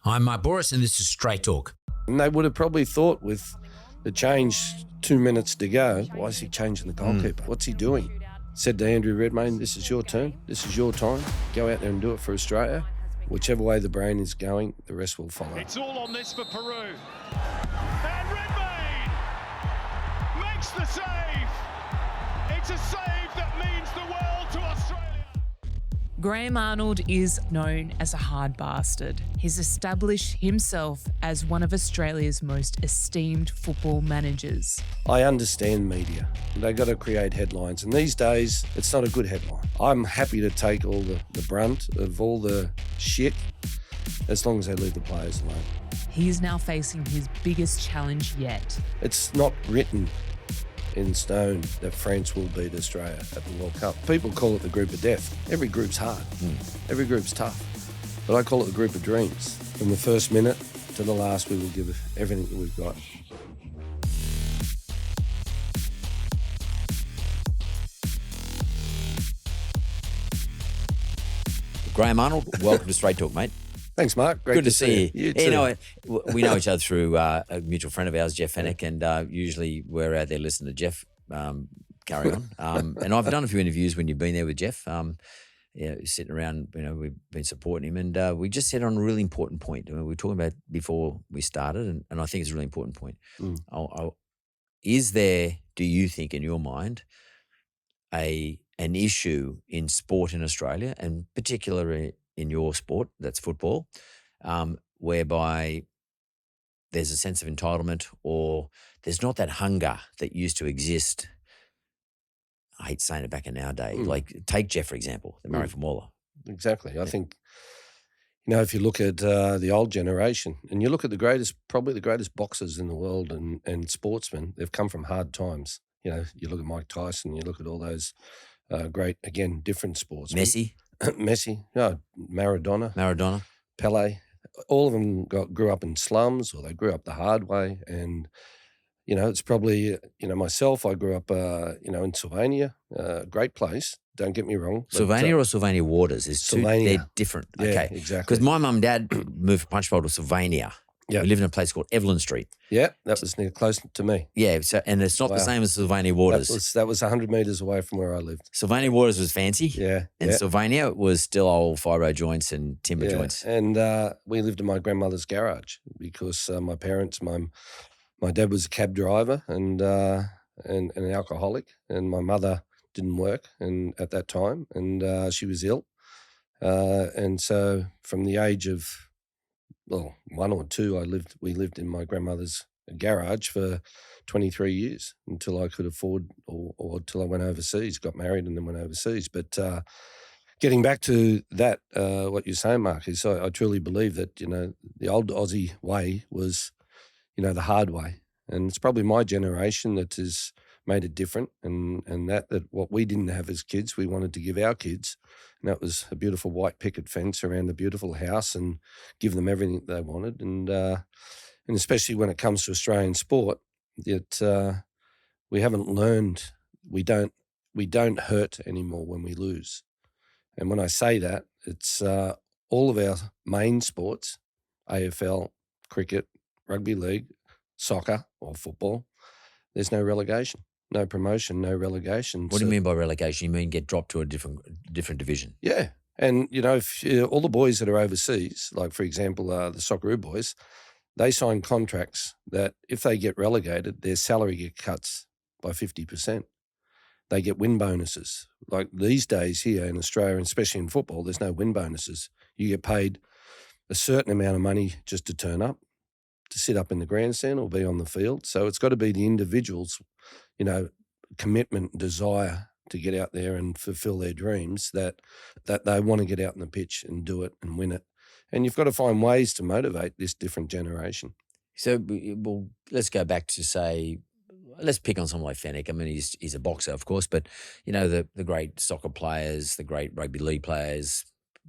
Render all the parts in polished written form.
I'm Mark Bouris, and this is Straight Talk. And they would have probably thought with the change 2 minutes to go, why is he changing the goalkeeper? What's he doing? Said to Andrew Redmayne, this is your turn. This is your time. Go out there and do it for Australia. Whichever way the brain is going, the rest will follow. It's all on this for Peru. And Redmayne makes the save. It's a save that means the world to Australia. Graham Arnold is known as a hard bastard. He's established himself as one of Australia's most esteemed football managers. I understand media. They got to create headlines. And these days, it's not a good headline. I'm happy to take all the brunt of all the shit as long as they leave the players alone. He is now facing his biggest challenge yet. It's not written in stone that France will beat Australia at the World Cup. People call it the group of death. Every group's hard. Every group's tough. But I call it the group of dreams. From the first minute to the last, we will give everything that we've got. Graham Arnold, welcome to Straight Talk, mate. Thanks, Mark. Great Good to see you. You too. We know each other through a mutual friend of ours, Jeff Fenech, and usually we're out there listening to Jeff carry on. And I've done a few interviews when you've been there with Jeff, sitting around, we've been supporting him. And we just said on a really important point. I mean, we were talking about before we started, and I think it's a really important point. Is there, do you think in your mind, an issue in sport in Australia, and particularly in your sport, that's football, whereby there's a sense of entitlement or there's not that hunger that used to exist? I hate saying it back in our day. Like, take Jeff, for example, the Murray from Waller. Exactly. I think, if you look at the old generation and you look at probably the greatest boxers in the world and sportsmen, they've come from hard times. You look at Mike Tyson, you look at all those great, again, different sports. Messi, Maradona, Pele, all of them grew up in slums or they grew up the hard way. And, it's probably, myself, I grew up, in Sylvania, great place. Don't get me wrong. Sylvania or Sylvania Waters? They're different. Yeah, okay. Exactly. Because my mum and dad moved from Punchbowl to Sylvania. Yeah. We lived in a place called Evelyn Street. Yeah, that was near close to me. Yeah, and it's not the same as Sylvania Waters. That was 100 metres away from where I lived. Sylvania Waters was fancy. Yeah. And Sylvania was still old fibro joints and timber joints. And we lived in my grandmother's garage because my parents, my dad was a cab driver and an alcoholic, and my mother didn't work at that time, and she was ill. And so from the age of 1 or 2, we lived in my grandmother's garage for 23 years until I could afford or till I went overseas, got married and then went overseas. But getting back to that, what you're saying, Mark, is I truly believe that, the old Aussie way was, the hard way. And it's probably my generation that has made it different, and that what we didn't have as kids, we wanted to give our kids, and that was a beautiful white picket fence around a beautiful house and give them everything they wanted. And especially when it comes to Australian sport, that we haven't learned. We don't hurt anymore when we lose. And when I say that, it's all of our main sports, AFL, cricket, rugby league, soccer or football, there's no relegation. No promotion, no relegation. What do you mean by relegation? You mean get dropped to a different division? Yeah. And, if all the boys that are overseas, like, for example, the Socceroos boys, they sign contracts that if they get relegated, their salary gets cut by 50%. They get win bonuses. Like these days here in Australia, and especially in football, there's no win bonuses. You get paid a certain amount of money just to turn up, to sit up in the grandstand or be on the field. So it's got to be the individual's, commitment, desire to get out there and fulfill their dreams, that they want to get out on the pitch and do it and win it. And you've got to find ways to motivate this different generation. So, well, let's go back to say, let's pick on someone like Fenech. I mean, he's a boxer, of course, but, the great soccer players, the great rugby league players,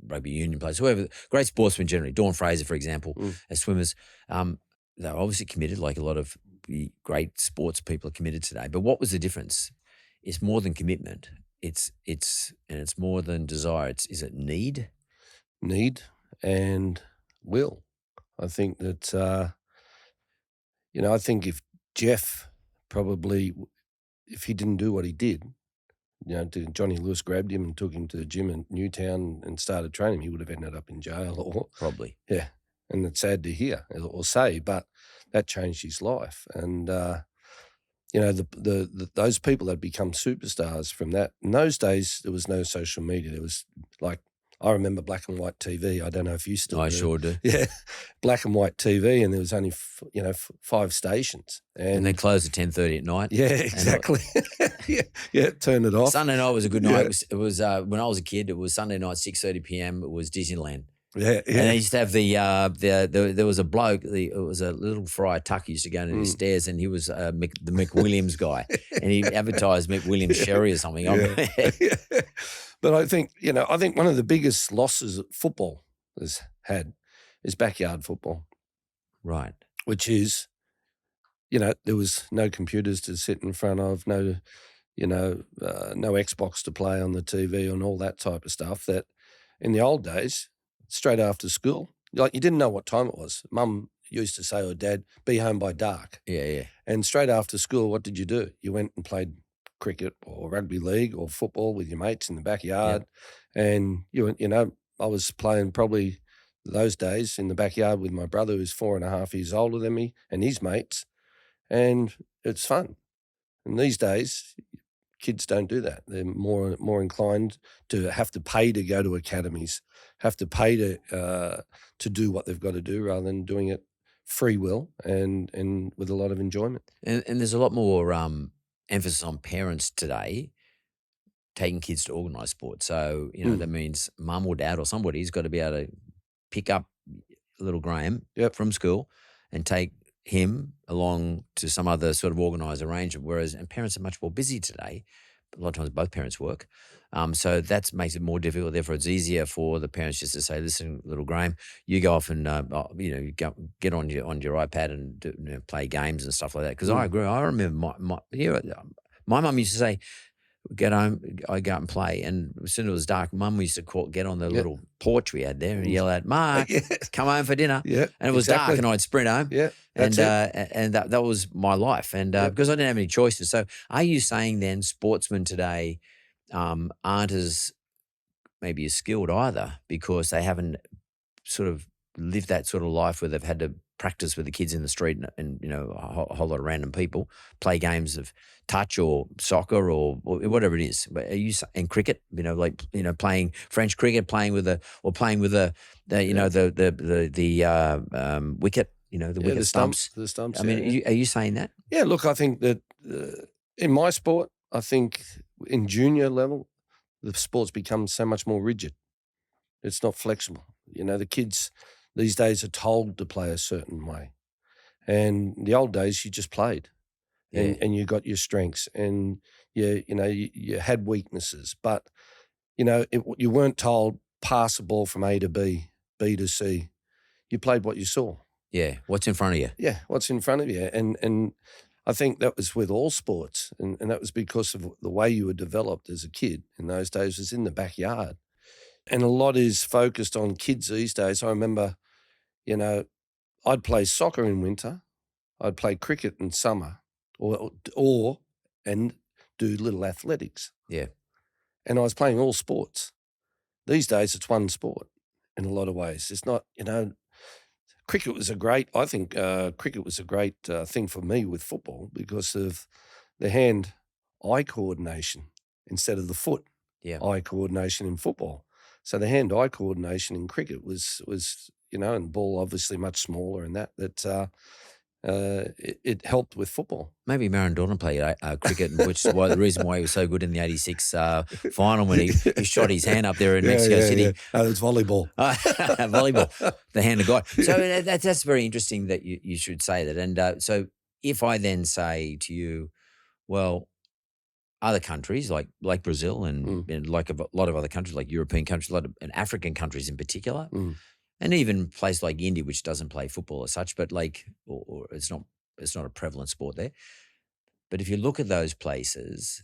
rugby union players, whoever, great sportsmen generally, Dawn Fraser, for example, as swimmers, they're obviously committed, like a lot of great sports people are committed today. But what was the difference? It's more than commitment. It's more than desire. Is it need? Need and will. I think that, I think if Jeff if he didn't do what he did, Johnny Lewis grabbed him and took him to the gym in Newtown and started training him, he would have ended up in jail or, Probably. yeah. And it's sad to hear or say, but that changed his life. And, those people that become superstars from that, in those days, there was no social media. There was like, I remember black and white TV. I don't know if you still I do. sure do. Yeah, black and white TV, and there was only 5 stations, And they closed at 10:30 at night. yeah, exactly. yeah, turn it off. Sunday night was a good night. Yeah. It was when I was a kid. It was Sunday night, 6:30 p.m. It was Disneyland. Yeah, And they used to have there was a bloke. It was a little Friar Tuck used to go into the stairs, and he was the McWilliams guy, and he advertised McWilliams Sherry or something. Yeah. But I think one of the biggest losses that football has had is backyard football, Right. which is, there was no computers to sit in front of, no Xbox to play on the TV and all that type of stuff. That in the old days, straight after school, like you didn't know what time it was. Mum used to say, or Dad, be home by dark. Yeah. And straight after school, what did you do? You went and played cricket or rugby league or football with your mates in the backyard. And I was playing probably those days in the backyard with my brother who's 4.5 years older than me and his mates. And it's fun. And these days, kids don't do that. They're more inclined to have to pay to go to academies, have to pay to do what they've got to do rather than doing it free will and with a lot of enjoyment. And there's a lot more emphasis on parents today taking kids to organised sport. So, that means mum or dad or somebody's got to be able to pick up little Graham from school and take him along to some other sort of organised arrangement, and parents are much more busy today. A lot of times both parents work. So that makes it more difficult. Therefore, it's easier for the parents just to say, listen, little Graham, you go off and, get on your iPad and play games and stuff like that. Because I agree. I remember my mum used to say, get home, I go out and play. And as soon as it was dark, Mum used to get on the little porch we had there and yell out, Mark, come home for dinner. Yeah, and it was dark and I'd sprint home. Yeah, and that was my life. And because I didn't have any choices. So are you saying then sportsmen today aren't as maybe as skilled either because they haven't sort of lived that sort of life where they've had to practice with the kids in the street and a whole lot of random people, play games of touch or soccer or whatever it is. But are you and cricket? Playing French cricket, playing with the wicket. The wicket stumps. The stumps. I mean, are you saying that? Yeah. Look, I think that in my sport, I think in junior level, the sport's become so much more rigid. It's not flexible. The kids these days are told to play a certain way. And the old days, you just played and you got your strengths and you had weaknesses. But, you weren't told pass a ball from A to B, B to C. You played what you saw. Yeah. What's in front of you? Yeah. What's in front of you. And I think that was with all sports. And that was because of the way you were developed as a kid in those days was in the backyard. And a lot is focused on kids these days. I remember, I'd play soccer in winter, I'd play cricket in summer, and do little athletics. Yeah. And I was playing all sports. These days, it's one sport in a lot of ways. It's not, cricket was a great thing for me with football because of the hand-eye coordination instead of the foot-eye coordination in football. So the hand-eye coordination in cricket was and the ball obviously much smaller and it helped with football. Maybe Maradona played cricket, which is the reason why he was so good in the '86 final when he shot his hand up there in Mexico City. Yeah. Oh, it's volleyball. Volleyball, the hand of God. So that's very interesting that you should say that. And so if I then say to you, well, other countries like Brazil and like a lot of other countries, like European countries, and African countries in particular, and even places like India, which doesn't play football as such, but or it's not a prevalent sport there. But if you look at those places,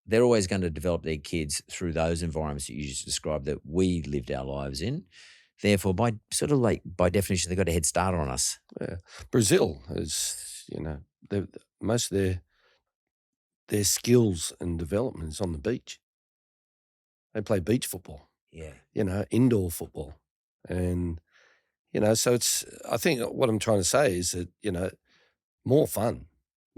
they're always going to develop their kids through those environments that you just described that we lived our lives in. therefore, by definition, they've got a head start on us. Yeah. Brazil is, most of their skills and development is on the beach. They play beach football. Yeah. Indoor football. And, so I think what I'm trying to say is that, more fun,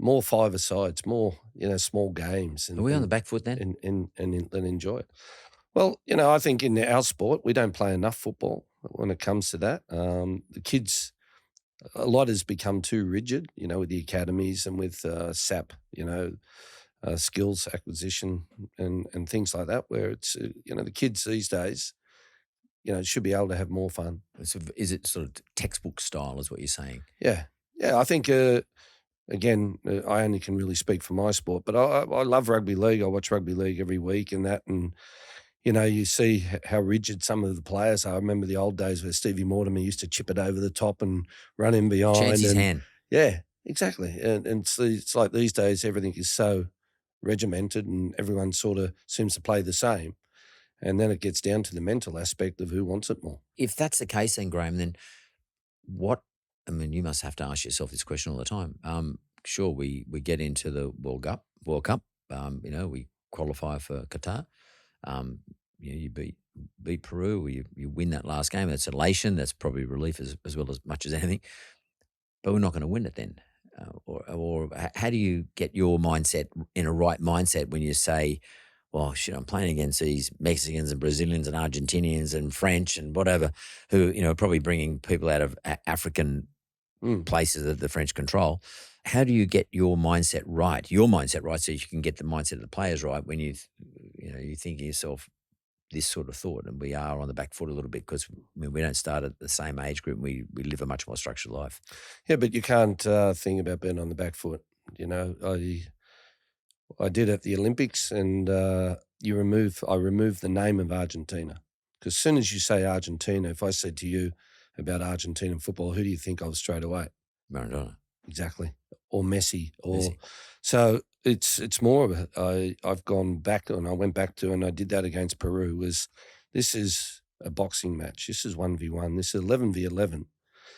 more five-a-sides, more, small games. Are we on the back foot then? And enjoy it. Well, I think in our sport, we don't play enough football when it comes to that. The kids, a lot has become too rigid, with the academies and with SAP, skills acquisition and things like that, where it's, the kids these days, should be able to have more fun. So is it sort of textbook style is what you're saying? Yeah. Yeah, I think, again, I only can really speak for my sport, but I love rugby league. I watch rugby league every week and that, and, you see how rigid some of the players are. I remember the old days where Stevie Mortimer used to chip it over the top and run in behind. Chance his hand. Yeah, exactly. And it's like these days everything is so regimented and everyone sort of seems to play the same. And then it gets down to the mental aspect of who wants it more. If that's the case then, Graham, then you must have to ask yourself this question all the time. Sure, we get into the World Cup. We qualify for Qatar. You beat Peru, you win that last game. That's elation. That's probably relief as well as much as anything. But we're not going to win it then. Or how do you get your mindset in a right mindset when you say, well, shit, I'm playing against these Mexicans and Brazilians and Argentinians and French and whatever, who, are probably bringing people out of African places that the French control. How do you get your mindset right, so you can get the mindset of the players right when you think of yourself this sort of thought, and we are on the back foot a little bit because we don't start at the same age group. We live a much more structured life. Yeah, but you can't think about being on the back foot. I did at the Olympics, and I removed the name of Argentina, because as soon as you say Argentina, if I said to you about Argentinian football, who do you think of straight away? Maradona. Exactly. Or Messi. So it's more of I've gone back, and I went back to, and I did that against Peru, this is a boxing match. This is 1v1. This is 11v11.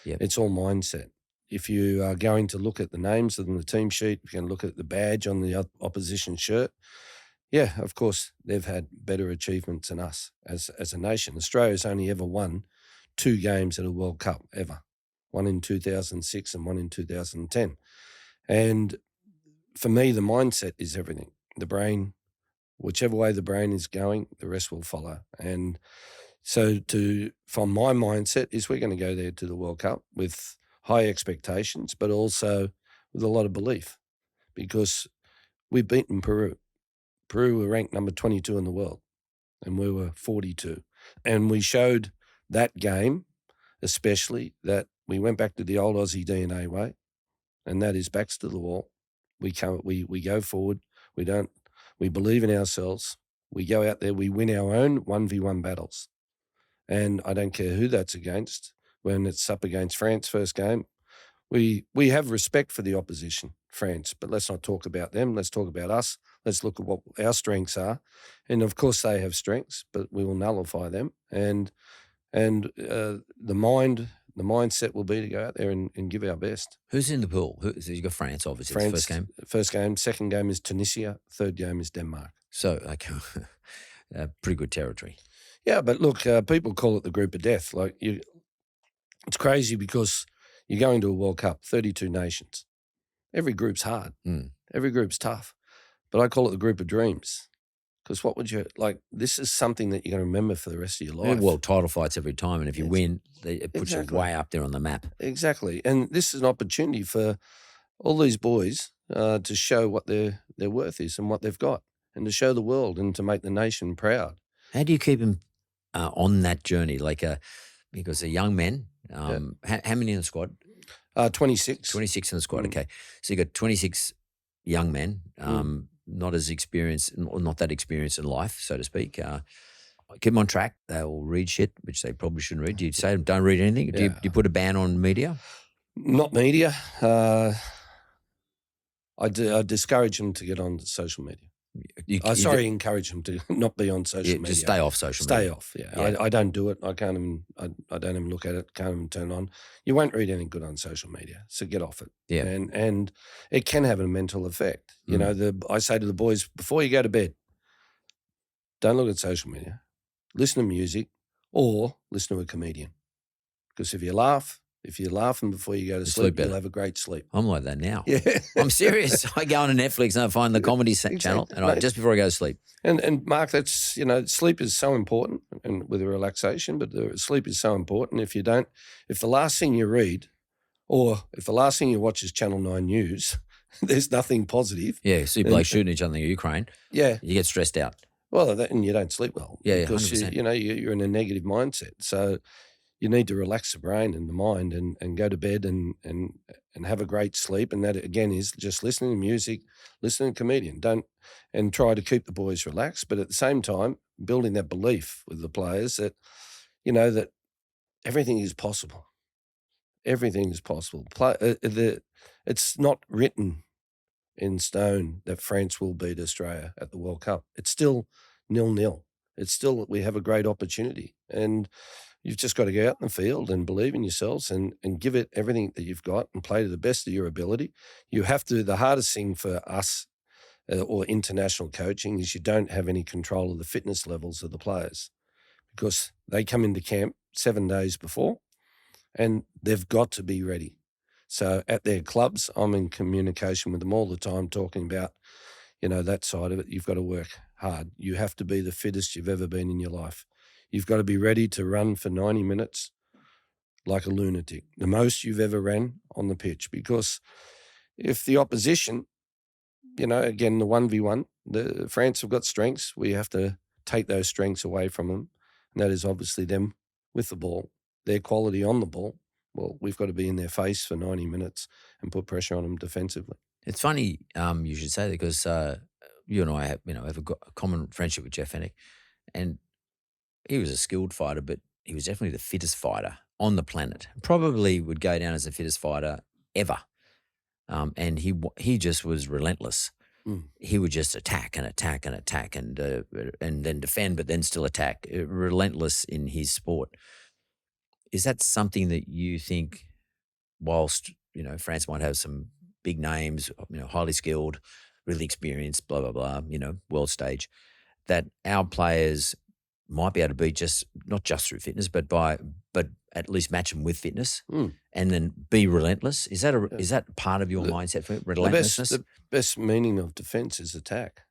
Yep. It's all mindset. If you are going to look at the names on the team sheet, if you're going to look at the badge on the opposition shirt, yeah, of course, they've had better achievements than us as a nation. Australia's only ever won 2 games at a World Cup, ever. One in 2006 and one in 2010. And for me, the mindset is everything. The brain, whichever way the brain is going, the rest will follow. And so from my mindset is we're going to go there to the World Cup with high expectations, but also with a lot of belief, because we've beaten Peru. Peru were ranked number 22 in the world, and we were 42. And we showed that game, especially, that we went back to the old Aussie DNA way, and that is backs to the wall. We go forward. We believe in ourselves. We go out there. We win our own 1v1 battles, and I don't care who that's against. When it's up against France first game, we have respect for the opposition, France, but let's not talk about them. Let's talk about us. Let's look at what our strengths are, and of course they have strengths, but we will nullify them. And the mindset will be to go out there and give our best. Who's in the pool? So you've got France, obviously. France, first game. First game. Second game is Tunisia. Third game is Denmark. So, okay, pretty good territory. Yeah, but look, people call it the group of death. It's crazy because you're going to a World Cup, 32 nations. Every group's hard. Every group's tough. But I call it the group of dreams. Because what would you, this is something that you're going to remember for the rest of your life. Well, title fights every time, and if you win, it puts you way up there on the map. Exactly. And this is an opportunity for all these boys to show what their worth is and what they've got, and to show the world and to make the nation proud. How do you keep them on that journey? Because they're young men. How many in the squad? 26. 26 in the squad, okay. So you got 26 young men, not as experienced, or not that experienced in life, so to speak. Keep them on track. They will read shit, which they probably shouldn't read. Do you say to them, don't read anything? Do you put a ban on media? Not media. I discourage them to get on social media. Encourage them to not be on social media. Just stay off social media. Stay off. Yeah. I don't do it. I can't even. I don't even look at it. Can't even turn on. You won't read any good on social media. So get off it. Yeah. And it can have a mental effect. You know, I say to the boys before you go to bed, don't look at social media. Listen to music or listen to a comedian. Because if you're laughing before you go to sleep, you'll have a great sleep. I'm like that now. Yeah. I'm serious. I go on to Netflix and I find the comedy channel and just before I go to sleep. And Mark, that's, sleep is so important and with a relaxation, but sleep is so important. If the last thing you read or if the last thing you watch is Channel 9 News, there's nothing positive. Yeah, see people shooting each other in Ukraine. Yeah. You get stressed out. Well, and you don't sleep well. Yeah, because 100%. You're in a negative mindset. So you need to relax the brain and the mind and go to bed and have a great sleep. And that, again, is just listening to music, listening to comedian. And try to keep the boys relaxed. But at the same time, building that belief with the players that, that everything is possible. Everything is possible. It's not written in stone that France will beat Australia at the World Cup. It's still 0-0. It's still, we have a great opportunity. And you've just got to go out in the field and believe in yourselves and give it everything that you've got and play to the best of your ability. You have to, the hardest thing for us or international coaching is you don't have any control of the fitness levels of the players because they come into camp 7 days before and they've got to be ready. So at their clubs, I'm in communication with them all the time talking about, that side of it. You've got to work hard. You have to be the fittest you've ever been in your life. You've got to be ready to run for 90 minutes like a lunatic, the most you've ever ran on the pitch. Because if the opposition, again, the 1v1, France have got strengths. We have to take those strengths away from them. And that is obviously them with the ball, their quality on the ball. Well, we've got to be in their face for 90 minutes and put pressure on them defensively. It's funny you should say that because you and I have a common friendship with Jeff Fenech, and he was a skilled fighter, but he was definitely the fittest fighter on the planet. Probably would go down as the fittest fighter ever. And he just was relentless. He would just attack and attack and attack and then defend, but then still attack. Relentless in his sport. Is that something that you think, whilst France might have some big names, highly skilled, really experienced, blah blah blah, world stage, that our players might be able to beat not just through fitness, but at least match them with fitness, and then be relentless? Is that part of your mindset for relentlessness? The best meaning of defence is attack,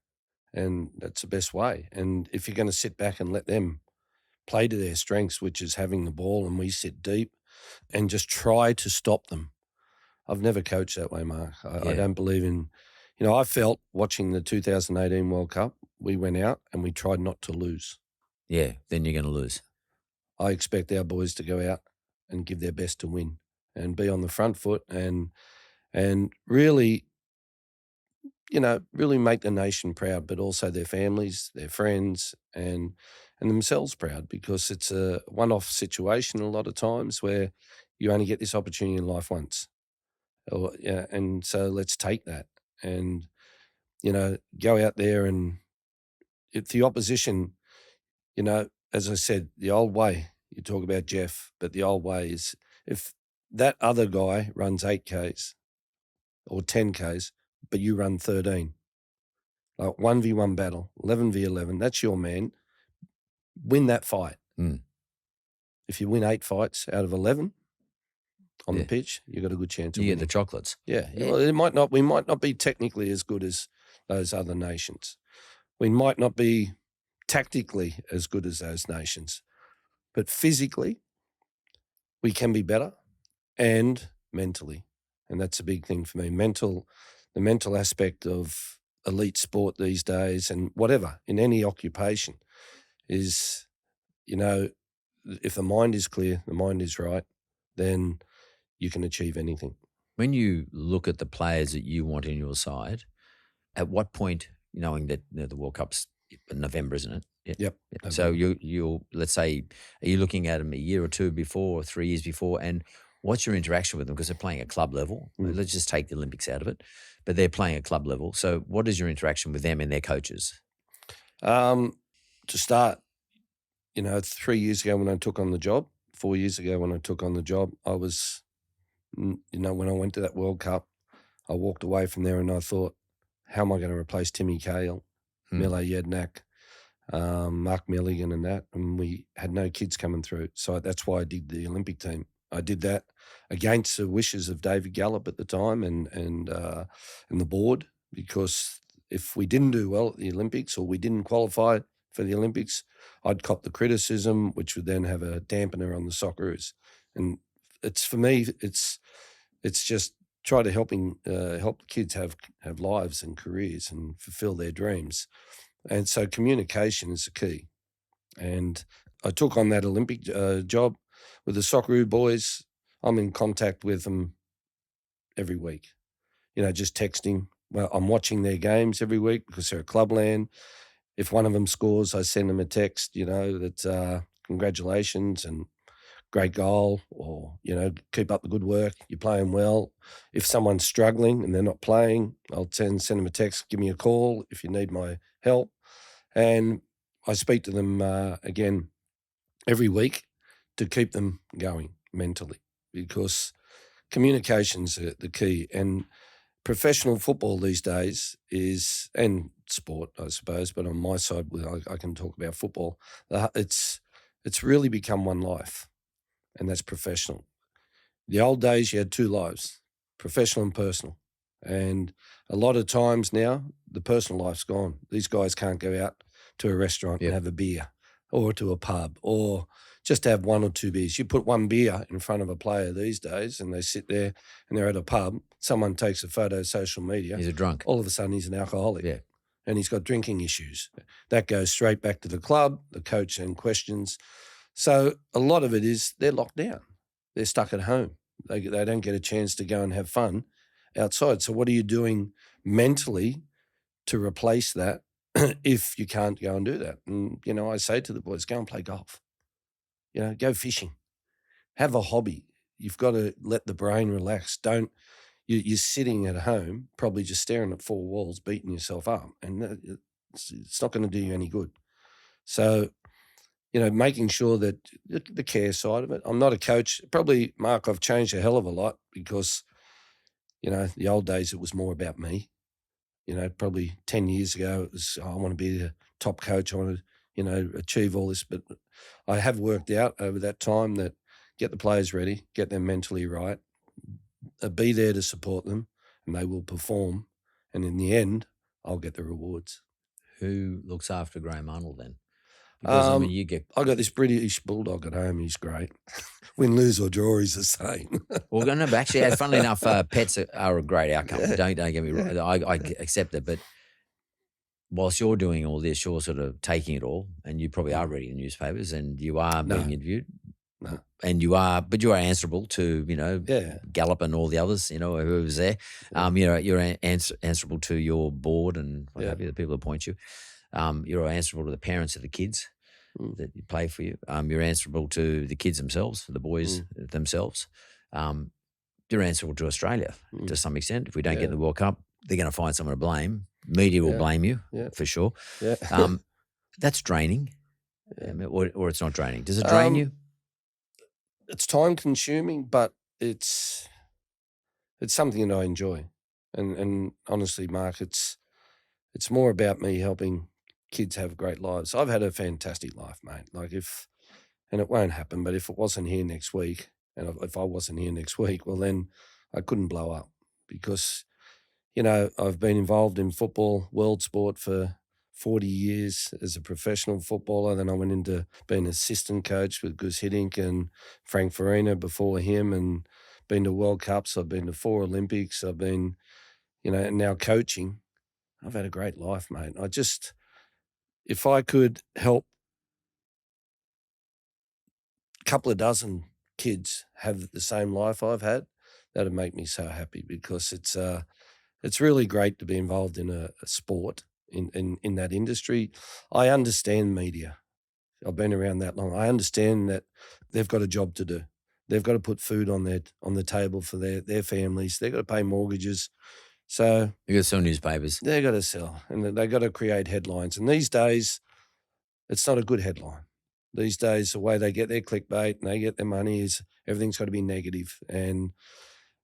and that's the best way. And if you're going to sit back and let them play to their strengths, which is having the ball, and we sit deep and just try to stop them. I've never coached that way, Mark. I don't believe in, I felt watching the 2018 World Cup, we went out and we tried not to lose. Yeah, then you're going to lose. I expect our boys to go out and give their best to win and be on the front foot and really, really make the nation proud, but also their families, their friends, and themselves proud, because it's a one-off situation a lot of times where you only get this opportunity in life once. And so let's take that and, go out there, and if the opposition, as I said, the old way, you talk about Jeff, but the old way is if that other guy runs 8Ks or 10Ks, but you run 13, like 1v1 battle, 11v11, that's your man. Win that fight. If you win 8 fights out of 11 on the pitch, you've got a good chance of winning. You get the chocolates. Yeah. Well, we might not be technically as good as those other nations. We might not be tactically as good as those nations, but physically we can be better, and mentally. And that's a big thing for me. The mental aspect of elite sport these days, and whatever, in any occupation, is, if the mind is clear, the mind is right, then you can achieve anything. When you look at the players that you want in your side, at what point, knowing that the World Cup's in November, isn't it? Yep. So you'll let's say, are you looking at them a year or two before or 3 years before, and What's your interaction with them? Because they're playing at club level. Let's just take the Olympics out of it, but they're playing at club level. So what is your interaction with them and their coaches? To start, 3 years ago when I took on the job, 4 years ago when I took on the job, I was, when I went to that World Cup, I walked away from there and I thought, how am I going to replace Tim Cahill, Mile Jednak, Mark Milligan and that? And we had no kids coming through. So that's why I did the Olympic team. I did that against the wishes of David Gallup at the time and the board, because if we didn't do well at the Olympics or we didn't qualify for the Olympics, I'd cop the criticism, which would then have a dampener on the Socceroos. And for me, it's just try to help kids have lives and careers and fulfill their dreams. And so communication is the key. And I took on that Olympic job with the Socceroo boys. I'm in contact with them every week, just texting. Well, I'm watching their games every week because they're at Clubland. If one of them scores, I send them a text, that congratulations and great goal, or, keep up the good work. You're playing well. If someone's struggling and they're not playing, I'll send them a text, give me a call if you need my help. And I speak to them again every week to keep them going mentally, because communication's the key. And professional football these days is, and sport, I suppose, but on my side, I can talk about football. It's really become one life, and that's professional. The old days, you had two lives, professional and personal. And a lot of times now, the personal life's gone. These guys can't go out to a restaurant and have a beer, or to a pub, or just have one or two beers. You put one beer in front of a player these days and they sit there and they're at a pub, someone takes a photo, social media. He's a drunk. All of a sudden he's an alcoholic. Yeah. And he's got drinking issues. That goes straight back to the club, the coach and questions. So a lot of it is they're locked down. They're stuck at home. They don't get a chance to go and have fun outside. So what are you doing mentally to replace that if you can't go and do that? And, I say to the boys, go and play golf. Go fishing. Have a hobby. You've got to let the brain relax. You're sitting at home, probably just staring at four walls, beating yourself up, and it's not going to do you any good. So, making sure that the care side of it. I'm not a coach. Probably, Mark, I've changed a hell of a lot because, the old days it was more about me. Probably 10 years ago it was, I want to be the top coach. I want to, achieve all this. But I have worked out over that time that get the players ready, get them mentally right, be there to support them, and they will perform. And in the end, I'll get the rewards. Who looks after Graham Arnold then? Because, you get... I got this British bulldog at home. He's great. Win, lose or draw, he's the same. Well, no, but actually, funnily enough, pets are a great outcome. Don't get me wrong. I accept it, but whilst you're doing all this, you're sort of taking it all, and you probably are reading the newspapers, and you are being interviewed. No. And you are answerable to, Gallup and all the others, who was there. You're answerable to your board and what have you, the people who appoint you. You're answerable to the parents of the kids that play for you. You're answerable to the kids themselves, the boys themselves. You're answerable to Australia to some extent. If we don't get the World Cup, they're going to find someone to blame. Media will blame you for sure. Yeah. That's draining, or it's not draining. Does it drain you? It's time consuming, but it's something that I enjoy. And honestly, Mark, it's more about me helping kids have great lives. I've had a fantastic life, mate. And it won't happen, but if it wasn't here next week, and if I wasn't here next week, well, then I couldn't blow up because, I've been involved in football, world sport for 40 years as a professional footballer. Then I went into being an assistant coach with Gus Hiddink and Frank Farina before him, and been to World Cups. I've been to 4 Olympics. I've been, and now coaching. I've had a great life, mate. If I could help a couple of dozen kids have the same life I've had, that'd make me so happy, because it's really great to be involved in a sport in that industry. I understand media. I've been around that long. I understand that they've got a job to do. They've got to put food on the table for their families. They've got to pay mortgages. So You got to sell newspapers. they've got to sell, and they've got to create headlines. And these days, it's not a good headline. These days, the way they get their clickbait and they get their money is everything's got to be negative. And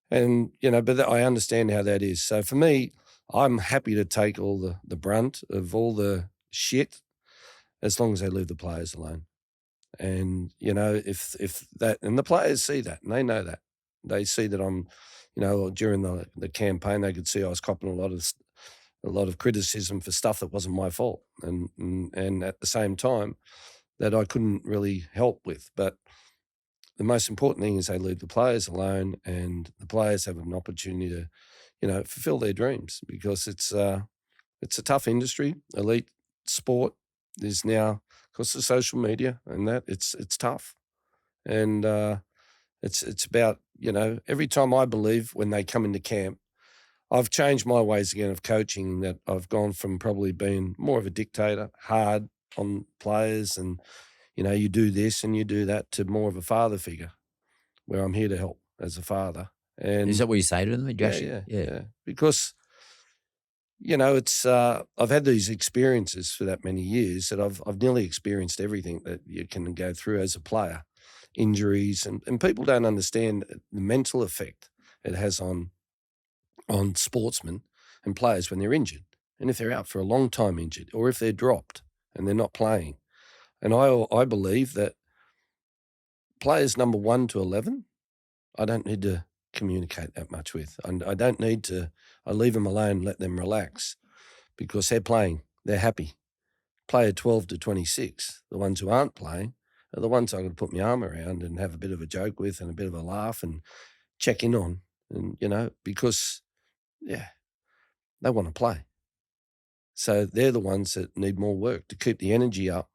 but I understand how that is. So for me, I'm happy to take all the brunt of all the shit as long as they leave the players alone. And, if that, and the players see that and they know that. They see that I'm, during the campaign, they could see I was copping a lot of criticism for stuff that wasn't my fault. And at the same time, that I couldn't really help with. But the most important thing is they leave the players alone and the players have an opportunity to, fulfill their dreams, because it's a tough industry. Elite sport is now, because of social media and that, it's tough. And it's about, every time I believe when they come into camp, I've changed my ways again of coaching, that I've gone from probably being more of a dictator, hard on players and, you do this and you do that, to more of a father figure where I'm here to help as a father. And Is that what you say to them? yeah. Because, it's I've had these experiences for that many years that I've nearly experienced everything that you can go through as a player, injuries, and people don't understand the mental effect it has on sportsmen and players when they're injured, and if they're out for a long time injured, or if they're dropped and they're not playing. And I believe that players number 1 to 11, I don't need to communicate that much with. I don't need to. I leave them alone, let them relax, because they're playing, they're happy. Player 12 to 26, the ones who aren't playing, are the ones I've got to put my arm around and have a bit of a joke with and a bit of a laugh and check in on, and because they want to play. So they're the ones that need more work to keep the energy up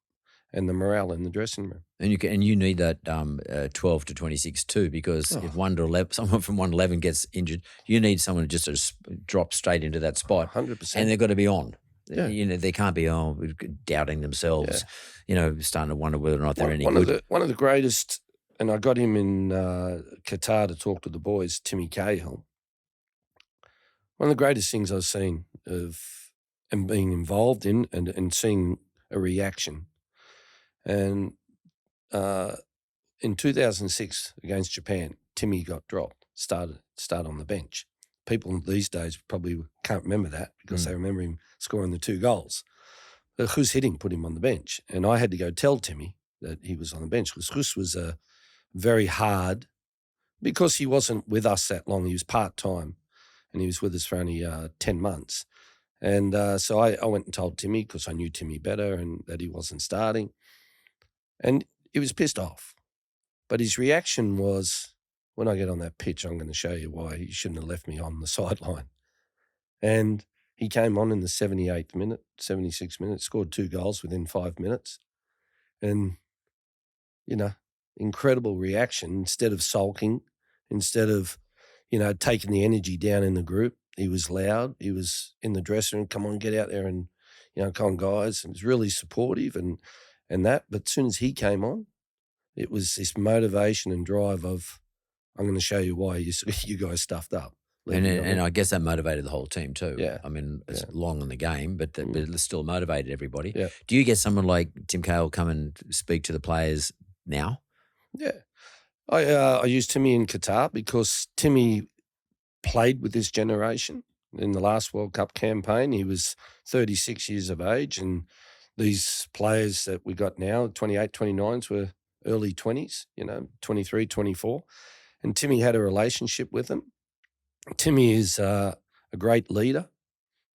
and the morale in the dressing room. And you need that 12 to 26 too, because if 1 to 11, someone from 1 to 11 gets injured, you need someone just to drop straight into that spot. 100%. And they've got to be on. Yeah. They can't be doubting themselves, starting to wonder whether or not they're any good. One of the greatest, and I got him in Qatar to talk to the boys, Tim Cahill. One of the greatest things I've seen and being involved in and seeing a reaction. And in 2006 against Japan, Timmy got dropped, started on the bench. People these days probably can't remember that because they remember him scoring the 2 goals. But Gus hitting put him on the bench. And I had to go tell Timmy that he was on the bench, because Gus was very hard, because he wasn't with us that long. He was part-time and he was with us for only 10 months. And so I went and told Timmy, because I knew Timmy better, and that he wasn't starting. And he was pissed off. But his reaction was, when I get on that pitch, I'm going to show you why you shouldn't have left me on the sideline. And he came on in the 78th minute, 76th minute, scored 2 goals within 5 minutes. And, incredible reaction. Instead of sulking, instead of, taking the energy down in the group, he was loud. He was in the dressing room, come on, get out there and, come on, guys. And he was really supportive and that. But as soon as he came on, it was this motivation and drive of, I'm going to show you why you guys stuffed up. And I guess that motivated the whole team too. Yeah. I mean, it's long in the game, but it still motivated everybody. Yeah. Do you get someone like Tim Cahill come and speak to the players now? Yeah. I used Timmy in Qatar because Timmy played with this generation in the last World Cup campaign. He was 36 years of age, and these players that we got now, 28, 29s, were early 20s, 23, 24. And Timmy had a relationship with them. Timmy is a great leader.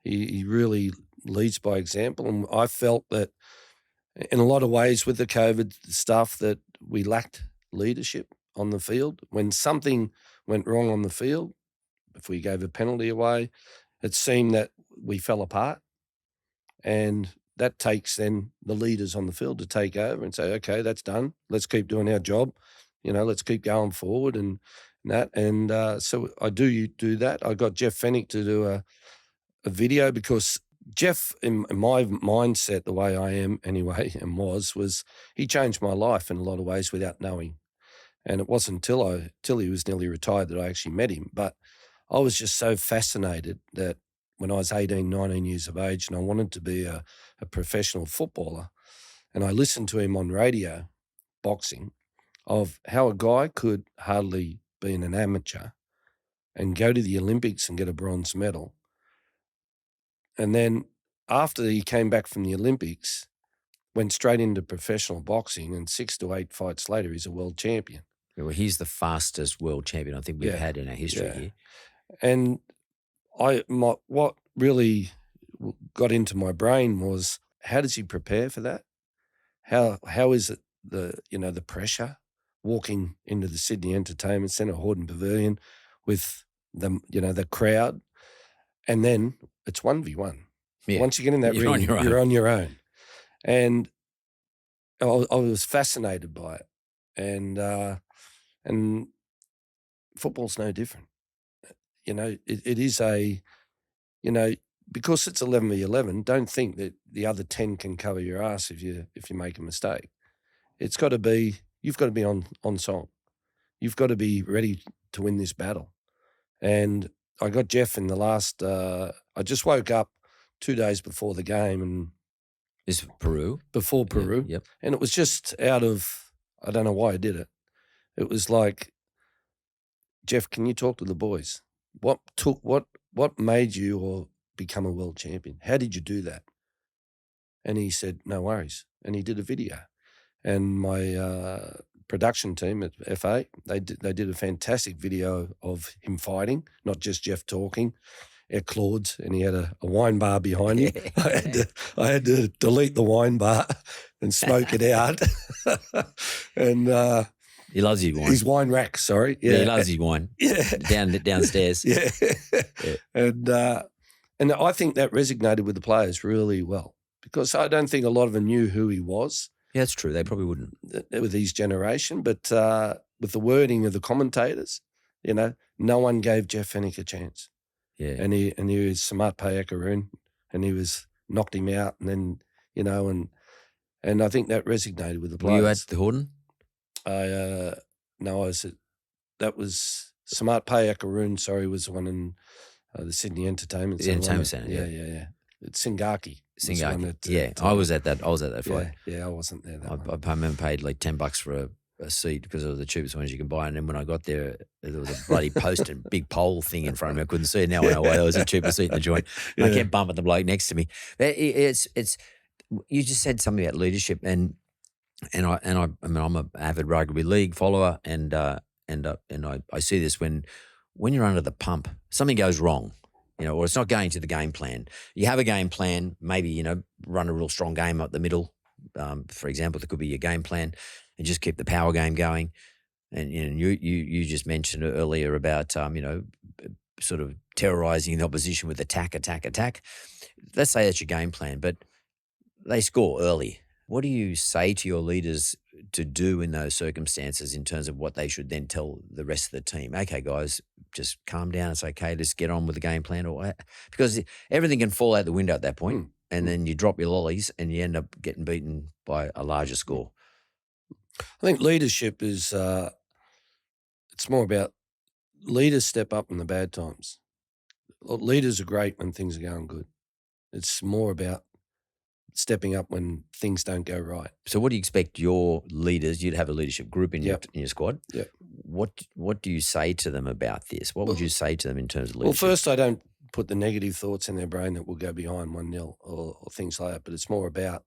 He really leads by example. And I felt that in a lot of ways with the COVID stuff that we lacked leadership on the field. When something went wrong on the field, if we gave a penalty away, it seemed that we fell apart. And that takes then the leaders on the field to take over and say, okay, that's done. Let's keep doing our job. Let's keep going forward and that. And so I do that. I got Jeff Fenech to do a video, because Jeff, in my mindset, the way I am anyway, and was he changed my life in a lot of ways without knowing. And it wasn't till he was nearly retired that I actually met him. But I was just so fascinated that when I was 18, 19 years of age and I wanted to be a professional footballer, and I listened to him on radio, boxing, of how a guy could hardly be an amateur and go to the Olympics and get a bronze medal. And then after he came back from the Olympics, went straight into professional boxing, and 6 to 8 fights later, he's a world champion. Well, he's the fastest world champion I think we've had in our history here. And what really got into my brain was, how does he prepare for that? How is it the pressure walking into the Sydney Entertainment Centre, Hordern Pavilion, with the crowd, and then it's 1v1. Yeah. Once you get in that ring, you're on your own. And I was fascinated by it, and football's no different. It is because it's 11v11. Don't think that the other 10 can cover your ass if you make a mistake. It's got to be, you've got to be on song. You've got to be ready to win this battle. And I got Jeff in the last. I just woke up 2 days before the game, and This is Peru. Before Peru. Yep. And it was just out of, I don't know why I did it. It was like, Jeff, can you talk to the boys? What made you become a world champion? How did you do that? And he said, no worries. And he did a video. And my production team at FA, they did a fantastic video of him fighting, not just Jeff talking. Claude's, and he had a wine bar behind him. I had to delete the wine bar and smoke it out. And he loves his wine. His wine rack, sorry. Yeah, he loves his wine. Yeah. Downstairs. Yeah. And I think that resonated with the players really well, because I don't think a lot of them knew who he was. Yeah, that's true. They probably wouldn't. With his generation, but with the wording of the commentators, no one gave Jeff Fenech a chance. Yeah. And he was Samat Payakaroon, and he knocked him out, and then, and I think that resonated with the players. Were you at the Hordern? No, that was Samat Payakaroon, was the one in the Sydney Entertainment Centre. The Entertainment Centre, yeah. It's Singaki. I was at that fight. Yeah, I wasn't there. I remember paid like $10 for a seat because it was the cheapest ones you can buy. And then when I got there was a bloody post and big pole thing in front of me. I couldn't see it. Now I know why. There was a cheaper seat in the joint. Yeah. I kept bumping the bloke next to me. It's you just said something about leadership, and I mean, I'm an avid rugby league follower, and I see this when you're under the pump, something goes wrong. Or it's not going to the game plan. You have a game plan, maybe, run a real strong game up the middle. For example, there could be your game plan, and just keep the power game going. And you just mentioned earlier about, sort of terrorising the opposition with attack. Let's say that's your game plan, but they score early. What do you say to your leaders to do in those circumstances in terms of what they should then tell the rest of the team? Okay, guys, just calm down. It's okay. Let's get on with the game plan. Because everything can fall out the window at that point, and then you drop your lollies and you end up getting beaten by a larger score. I think leadership is it's more about leaders step up in the bad times. Leaders are great when things are going good. It's more about stepping up when things don't go right. So what do you expect your leaders, you'd have a leadership group in your squad. Yeah. What do you say to them about this? What would you say to them in terms of leadership? Well, first, I don't put the negative thoughts in their brain that will go behind 1-0 or things like that, but it's more about,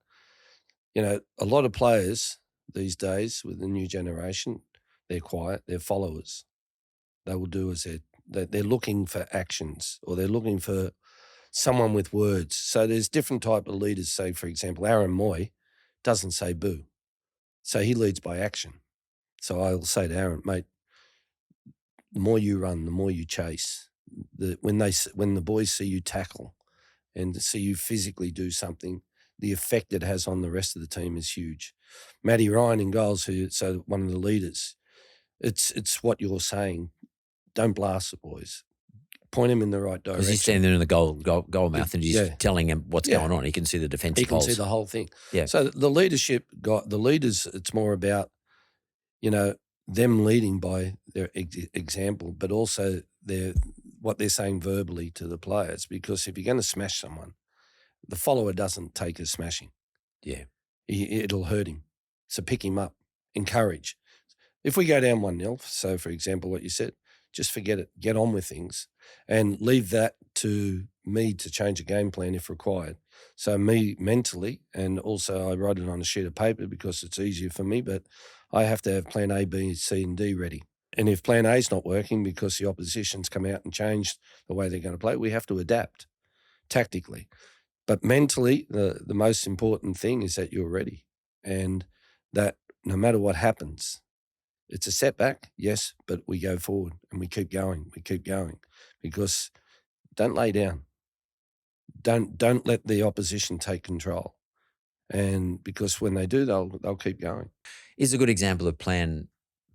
a lot of players these days with the new generation, they're quiet, they're followers. They will do as they're looking for actions, or they're looking for someone with words. So there's different type of leaders. Say, for example, Aaron Moy doesn't say boo. So he leads by action. So I'll say to Aaron, mate, the more you run, the more you chase. When the boys see you tackle and see you physically do something, the effect it has on the rest of the team is huge. Matty Ryan in goals, so one of the leaders, it's what you're saying. Don't blast the boys. Point him in the right direction. Because he's standing there in the goal mouth and he's telling him what's going on. He can see the defensive holes. He can see the whole thing. Yeah. So the leadership, the leaders, it's more about, them leading by their example, but also what they're saying verbally to the players. Because if you're going to smash someone, the follower doesn't take a smashing. Yeah. It'll hurt him. So pick him up, encourage. If we go down 1-0, so for example, what you said, just forget it, get on with things and leave that to me to change a game plan if required. So me mentally, and also I write it on a sheet of paper because it's easier for me, but I have to have plan A, B, C and D ready. And if plan A is not working because the opposition's come out and changed the way they're going to play, we have to adapt tactically. But mentally, the most important thing is that you're ready and that no matter what happens, it's a setback, yes, but we go forward and we keep going because don't lay down. Don't let the opposition take control. And because when they do, they'll keep going. Is a good example of plan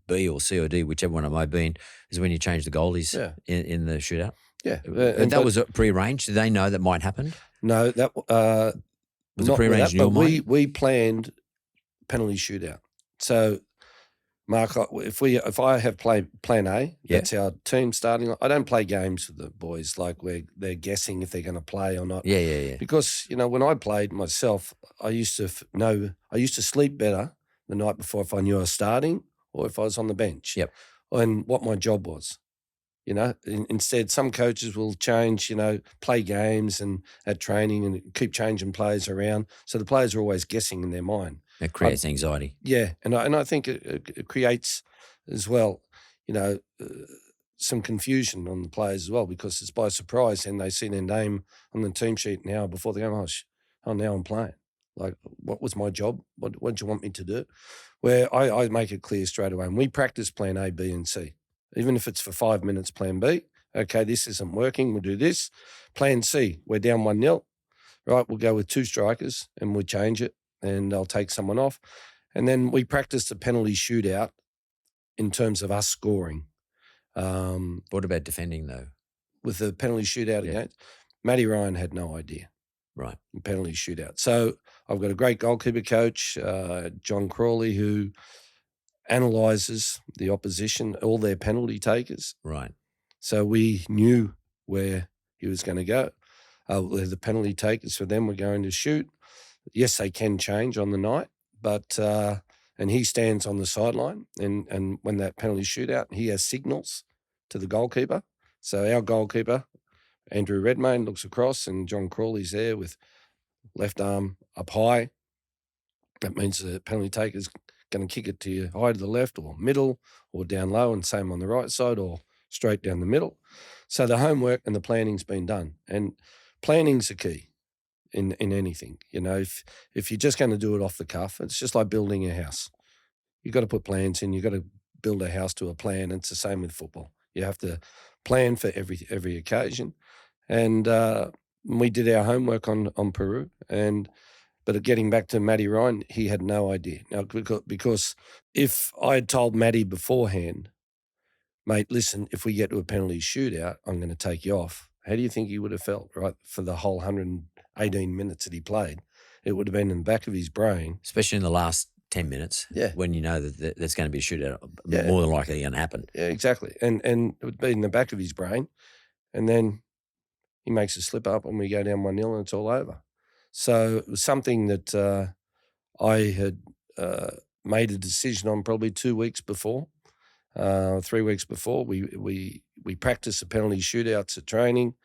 B or C or D, whichever one it might be, is when you change the goalies in the shootout? Yeah. And that was prearranged? Did they know that might happen? No, that Was it prearranged in your mind? we planned penalty shootout. So Mark, if I have plan A, that's our team starting. I don't play games with the boys like where they're guessing if they're going to play or not. Yeah. Because when I played myself, I used to sleep better the night before if I knew I was starting or if I was on the bench. Yep. And what my job was. Instead, some coaches will change, play games and at training and keep changing players around. So the players are always guessing in their mind. It creates anxiety. Yeah, and I think it creates as well, some confusion on the players as well because it's by surprise and they see their name on the team sheet now before they go, now I'm playing. Like, what was my job? What do you want me to do? Where I make it clear straight away. And we practice plan A, B, and C. Even if it's for 5 minutes, plan B. Okay, this isn't working. We'll do this. Plan C, we're down 1-0. Right, we'll go with 2 strikers and we'll change it. And I'll take someone off. And then we practice the penalty shootout in terms of us scoring. What about defending, though? With the penalty shootout against, Matty Ryan had no idea. Right. Penalty shootout. So I've got a great goalkeeper coach, John Crawley, who analyses the opposition, all their penalty takers. Right. So we knew where he was going to go. Where the penalty takers for them were going to shoot. Yes, they can change on the night, but and he stands on the sideline and when that penalty shootout, he has signals to the goalkeeper. So our goalkeeper, Andrew Redmayne, looks across and John Crawley's there with left arm up high. That means the penalty taker's going to kick it to you high to the left or middle or down low and same on the right side or straight down the middle. So the homework and the planning's been done and planning's the key. In anything, if you're just going to do it off the cuff, it's just like building a house. You've got to put plans in. You've got to build a house to a plan. It's the same with football. You have to plan for every occasion. And we did our homework on Peru. But getting back to Matty Ryan, he had no idea. Now, because if I had told Matty beforehand, mate, listen, if we get to a penalty shootout, I'm going to take you off. How do you think he would have felt, right, for the whole 118 minutes that he played? It would have been in the back of his brain. Especially in the last 10 minutes when you know that there's going to be a shootout, more than likely going to happen. Yeah, exactly. And it would be in the back of his brain. And then he makes a slip up and we go down 1-0 and it's all over. So it was something that I had made a decision on probably 2 weeks before. 3 weeks before, we practiced the penalty shootouts at training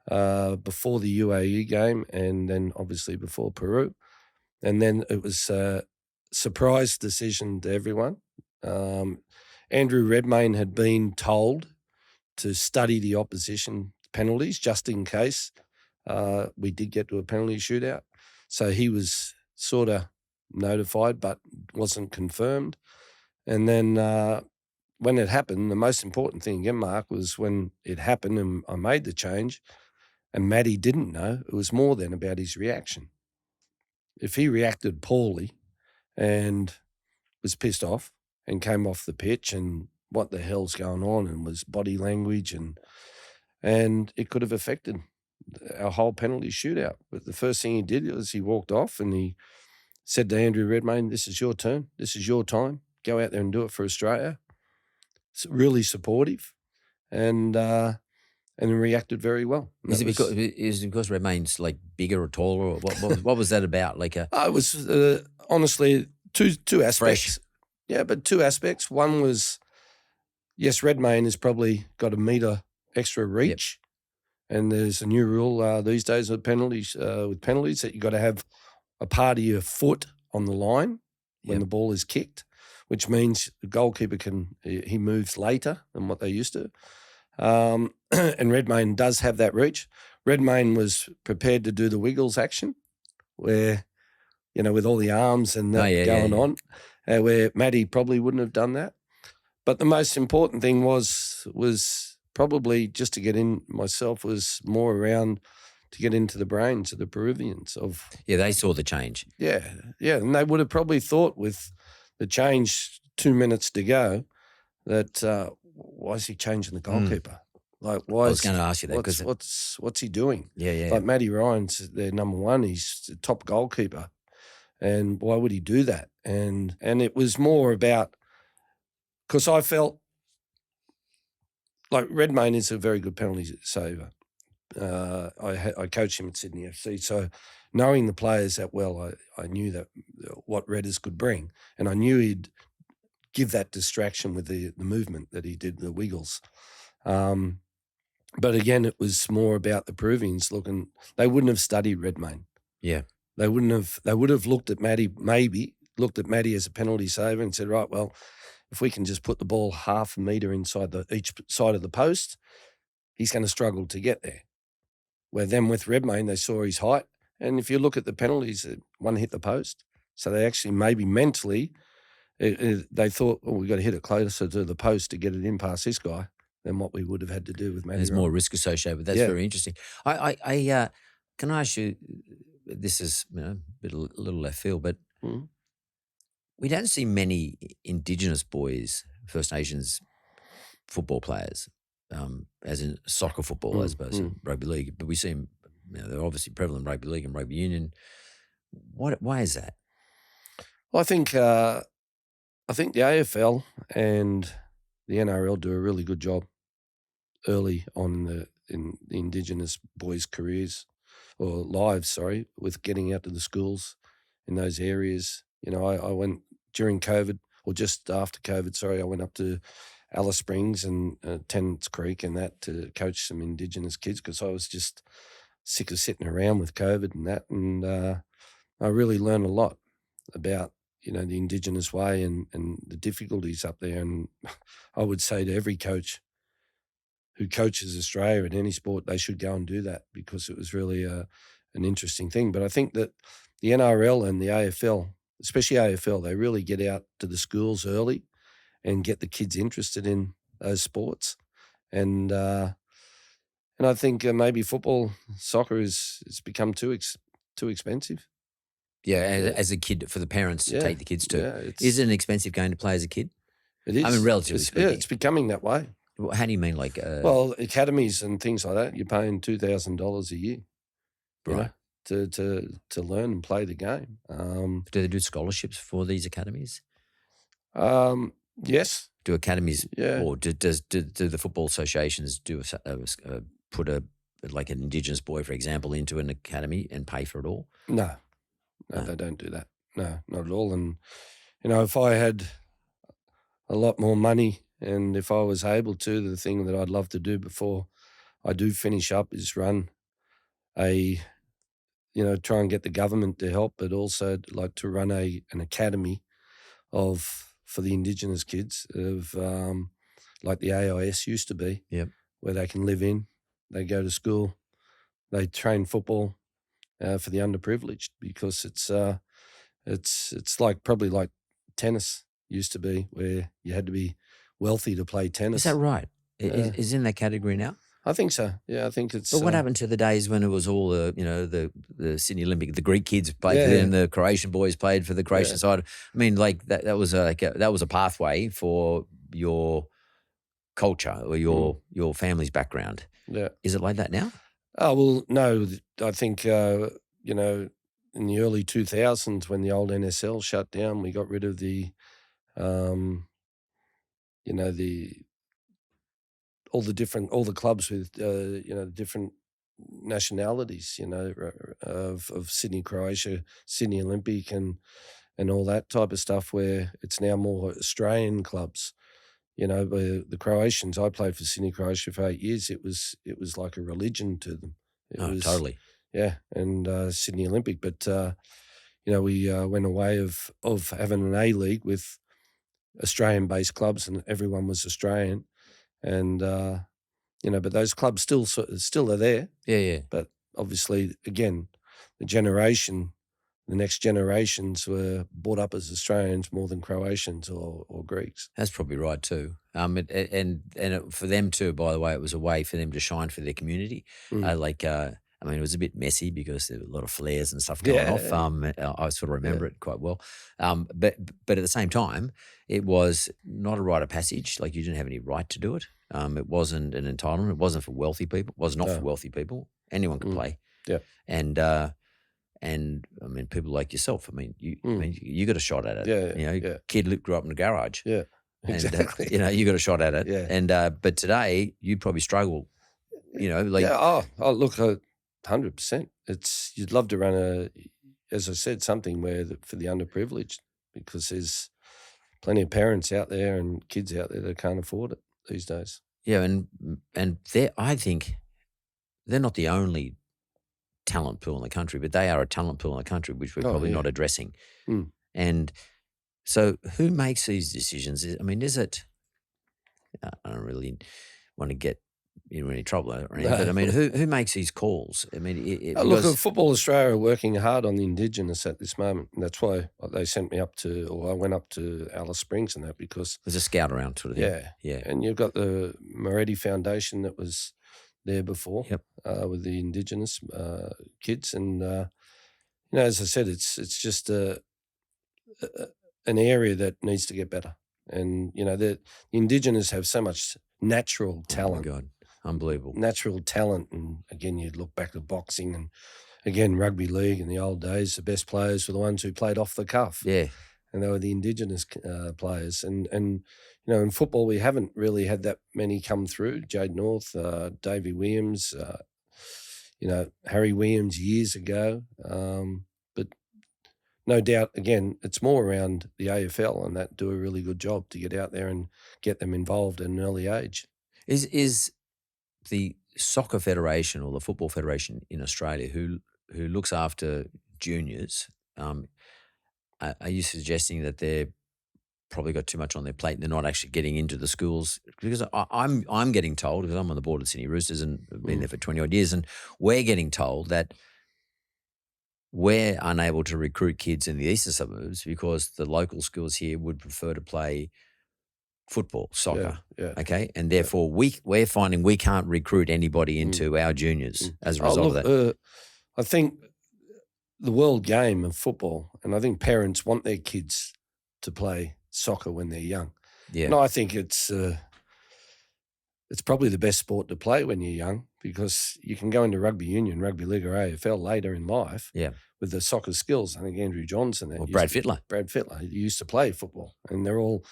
before the UAE game and then obviously before Peru. And then it was a surprise decision to everyone. Andrew Redmayne had been told to study the opposition penalties just in case we did get to a penalty shootout. So he was sort of notified but wasn't confirmed. And then when it happened, the most important thing again, Mark, was when it happened and I made the change and Matty didn't know, it was more than about his reaction. If he reacted poorly and was pissed off and came off the pitch and what the hell's going on and was body language and it could have affected our whole penalty shootout. But the first thing he did was he walked off and he said to Andrew Redmayne, this is your turn. This is your time. Go out there and do it for Australia. really supportive, and reacted very well. And Is that it because Redmayne's like bigger or taller, or what was that about? Like a it was honestly two aspects. Fresh. Yeah, but two aspects. One was, yes, Redmayne has probably got a metre extra reach, and there's a new rule these days with penalties that you've got to have a part of your foot on the line when the ball is kicked, which means the goalkeeper he moves later than what they used to. And Redmayne does have that reach. Redmayne was prepared to do the Wiggles action where, with all the arms and that going on, where Matty probably wouldn't have done that. But the most important thing was probably just to get in myself was more around to get into the brains of the Peruvians of. Yeah, they saw the change. Yeah. And they would have probably thought with the change 2 minutes to go that why is he changing the goalkeeper? Like, why? I was going to ask you that because what's he doing? Yeah. Like Matty Ryan's their number one. He's the top goalkeeper, and why would he do that? And it was more about because I felt like Redmayne is a very good penalty saver. I coached him at Sydney FC, so knowing the players that well, I knew that what Redders could bring, and I knew he'd give that distraction with the movement that he did, the Wiggles. But again, it was more about the Peruvians looking. They wouldn't have studied Redmayne. Yeah, they wouldn't have. They would have looked at Matty, maybe looked at Matty as a penalty saver and said, right, well, if we can just put the ball half a metre inside each side of the post, he's going to struggle to get there. Where then with Redmayne, they saw his height. And if you look at the penalties, one hit the post. So they actually maybe mentally, they thought, oh, we've got to hit it closer to the post to get it in past this guy than what we would have had to do with Matty. There's more risk associated with that. That's very interesting. I can I ask you, this is a little left field, but we don't see many Indigenous boys, First Nations football players, as in soccer football, as opposed to rugby league. But we see them, they're obviously prevalent in rugby league and rugby union. Why is that? Well, I think the AFL and the NRL do a really good job early on in the Indigenous boys' careers or lives, with getting out to the schools in those areas. I went during COVID or just after COVID, I went up to Alice Springs and Tennants Creek and that to coach some Indigenous kids because I was just sick of sitting around with COVID and that. And I really learned a lot about, the Indigenous way and the difficulties up there. And I would say to every coach who coaches Australia in any sport, they should go and do that because it was really an interesting thing. But I think that the NRL and the AFL, especially AFL, they really get out to the schools early and get the kids interested in those sports. And I think maybe soccer has become too expensive. Yeah, as a kid, for the parents to take the kids to. Yeah, is it an expensive game to play as a kid? It is. I mean, relatively speaking. Yeah, it's becoming that way. How do you mean, like? Well, academies and things like that, you're paying $2,000 a year, right? To learn and play the game. Do they do scholarships for these academies? Yes. Do academies? Yeah. Or do the football associations put like an Indigenous boy, for example, into an academy and pay for it all? No, they don't do that. No, not at all. And if I had a lot more money and if I was able to, the thing that I'd love to do before I do finish up is run try and get the government to help, but also like to run an academy for the Indigenous kids of like the AIS used to be, where they can live in, they go to school, they train football for the underprivileged because it's probably like tennis used to be, where you had to be wealthy to play tennis. Is that right? Is in that category now? I think so. Yeah, I think it's. But what happened to the days when it was all the Sydney Olympic, the Greek kids played for them, the Croatian boys played for the Croatian side. I mean, like that was a pathway for your culture or your family's background. Yeah. Is it like that now? Oh well, no. I think in the early 2000s when the old NSL shut down, we got rid of the all the clubs with different nationalities, of Sydney, Croatia, Sydney Olympic, and all that type of stuff, where it's now more Australian clubs. The Croatians. I played for Sydney, Croatia for 8 years. It was like a religion to them. It was totally. Yeah, and Sydney Olympic, but we went away of having an A League with Australian-based clubs, and everyone was Australian, and but those clubs still are there. Yeah. But obviously, again, the next generations were brought up as Australians more than Croatians or Greeks. That's probably right too. For them too, by the way, it was a way for them to shine for their community. It was a bit messy because there were a lot of flares and stuff going off. I sort of remember it quite well. But at the same time, it was not a rite of passage. Like, you didn't have any right to do it. It wasn't an entitlement. It wasn't for wealthy people. It was not for wealthy people. Anyone could play. Yeah. And people like yourself. You got a shot at it. Kid grew up in a garage. Yeah. And, exactly. You got a shot at it. Yeah. And but today you'd probably struggle. Look. 100%. You'd love to run as I said, something for the underprivileged, because there's plenty of parents out there and kids out there that can't afford it these days. Yeah, and I think they're not the only talent pool in the country, but they are a talent pool in the country which we're probably not addressing. Mm. And so, who makes these decisions? Is it? I don't really want to get in any trouble or anything, but who makes these calls? Look, Football Australia are working hard on the Indigenous at this moment, and that's why they sent me I went up to Alice Springs and that, because there's a scout around sort of thing. Yeah. And you've got the Moretti Foundation that was there before, with the Indigenous kids, and as I said, it's just an area that needs to get better, and the Indigenous have so much natural talent. Oh my God. Unbelievable. Natural talent. And again, you look back at boxing, and again, rugby league in the old days, the best players were the ones who played off the cuff. Yeah. And they were the Indigenous players. And in football, we haven't really had that many come through. Jade North, Davey Williams, Harry Williams years ago. But no doubt, again, it's more around the AFL, and that do a really good job to get out there and get them involved at an early age. Is the Soccer Federation or the Football Federation in Australia, who looks after juniors, are you suggesting that they're probably got too much on their plate and they're not actually getting into the schools? Because I'm getting told, because I'm on the board of Sydney Roosters and been there for 20 odd years, and we're getting told that we're unable to recruit kids in the eastern suburbs because the local schools here would prefer to play football, soccer, okay, and therefore we're finding we can't recruit anybody into our juniors as a result of that. I think the world game of football, and I think parents want their kids to play soccer when they're young. Yeah, and I think it's probably the best sport to play when you're young, because you can go into rugby union, rugby league, or AFL later in life. Yeah, with the soccer skills. I think Andrew Johnson or Brad Fittler, he used to play football, and they're all,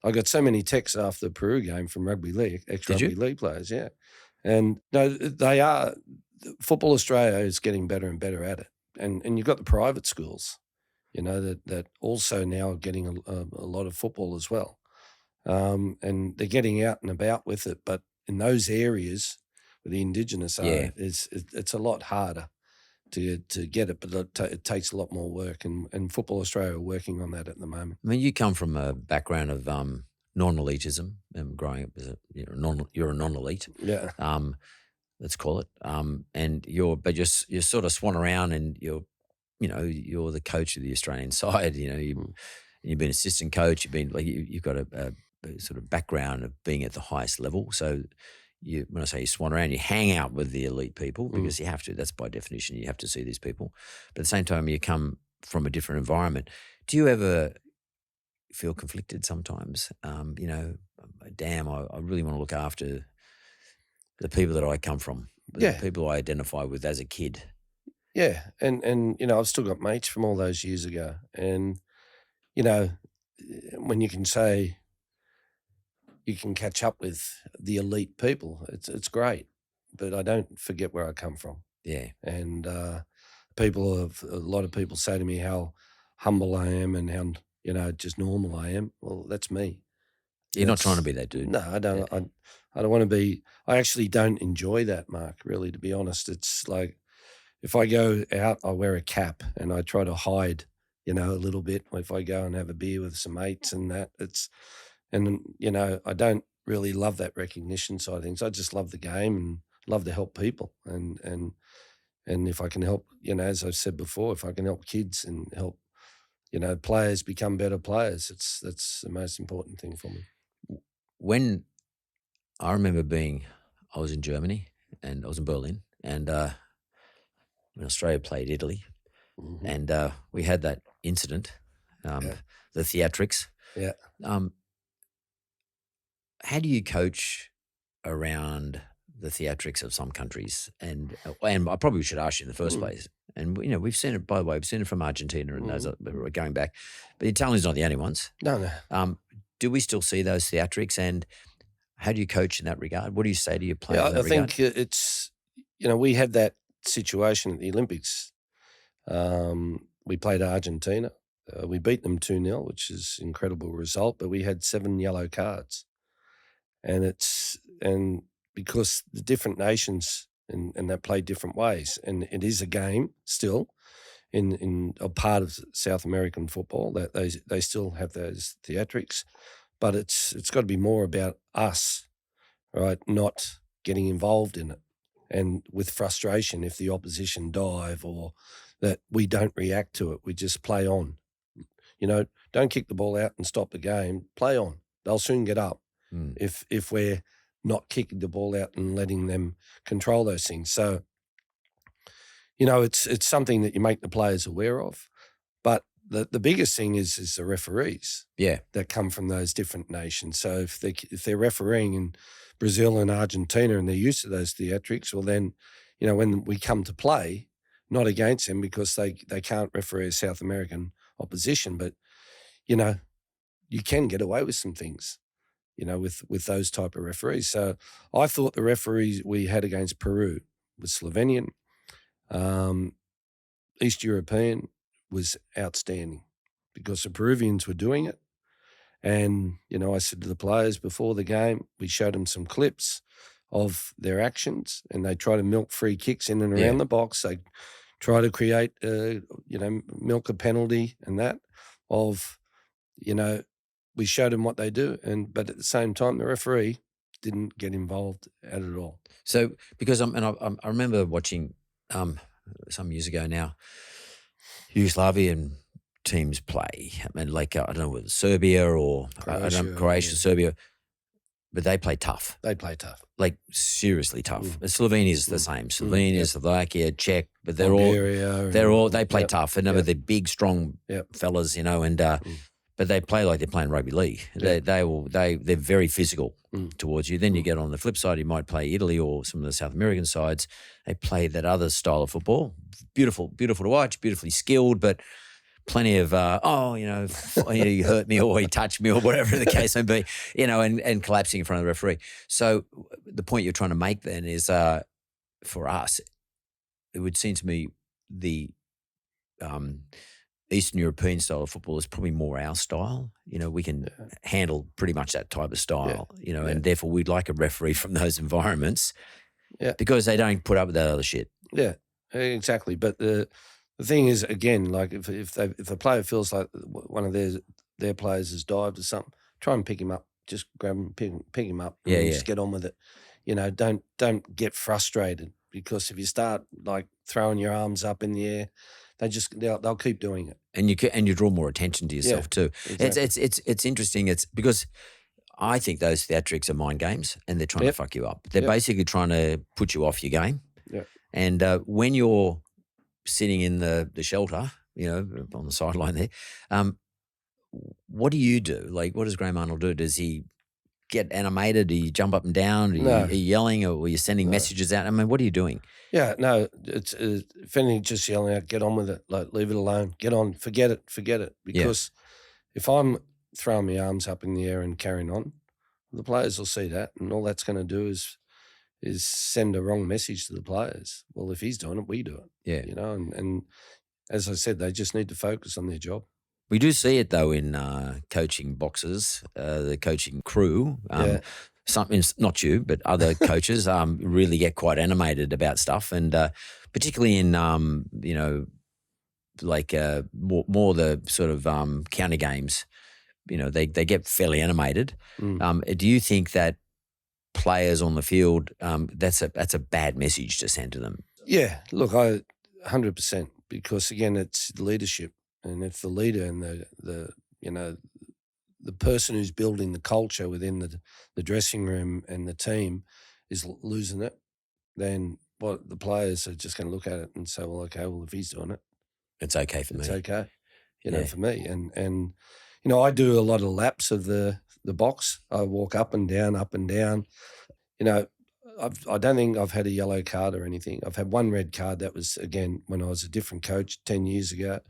I got so many texts after the Peru game from rugby league, ex-rugby league players, yeah. And they are, Football Australia is getting better and better at it. And you've got the private schools, that also now are getting a lot of football as well. And they're getting out and about with it. But in those areas where the Indigenous are, it's a lot harder to get it, but it takes a lot more work, and Football Australia are working on that at the moment. You come from a background of non-elitism, and growing up as you're a non-elite. Yeah. Let's call it. And you're sort of swan around, and you're the coach of the Australian side. You've been assistant coach. You've got a sort of background of being at the highest level. So when I say you swan around, you hang out with the elite people, because you have to. That's by definition. You have to see these people. But at the same time, you come from a different environment. Do you ever feel conflicted sometimes? Damn, I really want to look after the people that I come from, the people I identify with as a kid. Yeah, and I've still got mates from all those years ago, and when you can say, you can catch up with the elite people. It's great, but I don't forget where I come from. Yeah. And a lot of people say to me how humble I am and how, just normal I am. Well, that's me. You're not trying to be that dude. No, I don't. Yeah. I don't want to be. I actually don't enjoy that, Mark. Really, to be honest, it's like if I go out, I wear a cap and I try to hide, a little bit. If I go and have a beer with some mates and that, I don't really love that recognition side of things. I just love the game and love to help people and if I can help, as I've said before, if I can help kids and help, players become better players, that's the most important thing for me. When I remember I was in Germany and I was in Berlin, and when Australia played Italy, Mm-hmm. and we had that incident, the theatrics. Yeah. How do you coach around the theatrics of some countries? And I probably should ask you in the first place. And we've seen it, by the way, we've seen it from Argentina and those are going back. But the Italians are not the only ones. No. Do we still see those theatrics, and how do you coach in that regard? What do you say to your players? I think it's, we had that situation at the Olympics. We played Argentina. We beat them 2-0, which is an incredible result, but we had 7 yellow cards. And because the different nations and they play different ways, and it is a game still in a part of South American football that they still have those theatrics, but it's got to be more about us, right? Not getting involved in it, and with frustration if the opposition dive or that we don't react to it, we just play on. Don't kick the ball out and stop the game. Play on. They'll soon get up. If we're not kicking the ball out and letting them control those things. So, it's something that you make the players aware of. But the biggest thing is the referees that come from those different nations. So if they're refereeing in Brazil and Argentina and they're used to those theatrics, well then, when we come to play, not against them because they can't referee a South American opposition, but, you can get away with some things. With those type of referees. So I thought the referees we had against Peru was Slovenian, East European was outstanding because the Peruvians were doing it. And, I said to the players before the game, we showed them some clips of their actions and they try to milk free kicks in and around the box. They try to create, milk a penalty and that of, we showed them what they do, but at the same time, the referee didn't get involved at all. So, because I remember watching some years ago now, Yugoslavian teams play. I don't know whether Serbia or Croatia, Serbia, but they play tough. They play tough, like seriously tough. Slovenia is the same. Slovenia, Slovakia, Czech, but they play tough. And they're big, strong fellas, but they play like they're playing rugby league. They're very physical towards you. Then you get on the flip side, you might play Italy or some of the South American sides. They play that other style of football. Beautiful to watch, beautifully skilled, but plenty of you hurt me or you touched me or whatever the case may be, and collapsing in front of the referee. So the point you're trying to make then is for us, it would seem to me the Eastern European style of football is probably more our style. We can handle pretty much that type of style, and therefore we'd like a referee from those environments because they don't put up with that other shit. Yeah, exactly. But the thing is, again, like if a player feels like one of their players has dived or something, try and pick him up. Just grab him, pick him up, and just get on with it. Don't get frustrated because if you start like throwing your arms up in the air, they'll keep doing it. And you draw more attention to yourself too. Exactly. It's interesting. It's because I think those theatrics are mind games and they're trying to fuck you up. They're basically trying to put you off your game. Yeah. And when you're sitting in the shelter, on the sideline there, what do you do? Like, what does Graham Arnold do? Does he get animated? Do you jump up and down? Are you yelling or are you sending messages out? I mean, what are you doing? Yeah, no, it's if anything, just yelling out, get on with it, like leave it alone, get on, forget it. Because if I'm throwing my arms up in the air and carrying on, the players will see that, and all that's going to do is send a wrong message to the players. Well, if he's doing it, we do it. Yeah. You know, and as I said, they just need to focus on their job. We do see it though in coaching boxes, the coaching crew. Something, not you, but other coaches really get quite animated about stuff, and particularly in more the sort of counter games. They get fairly animated. Do you think that players on the field, that's a bad message to send to them? Yeah, look, 100%, because again, it's leadership, and if the leader and the person who's building the culture within the dressing room and the team is losing it, then the players are just going to look at it and say, well, okay, well, if he's doing it, it's okay for me. It's okay, for me. And I do a lot of laps of the box. I walk up and down. I don't think I've had a yellow card or anything. I've had one red card. That was, again, when I was a different coach 10 years ago,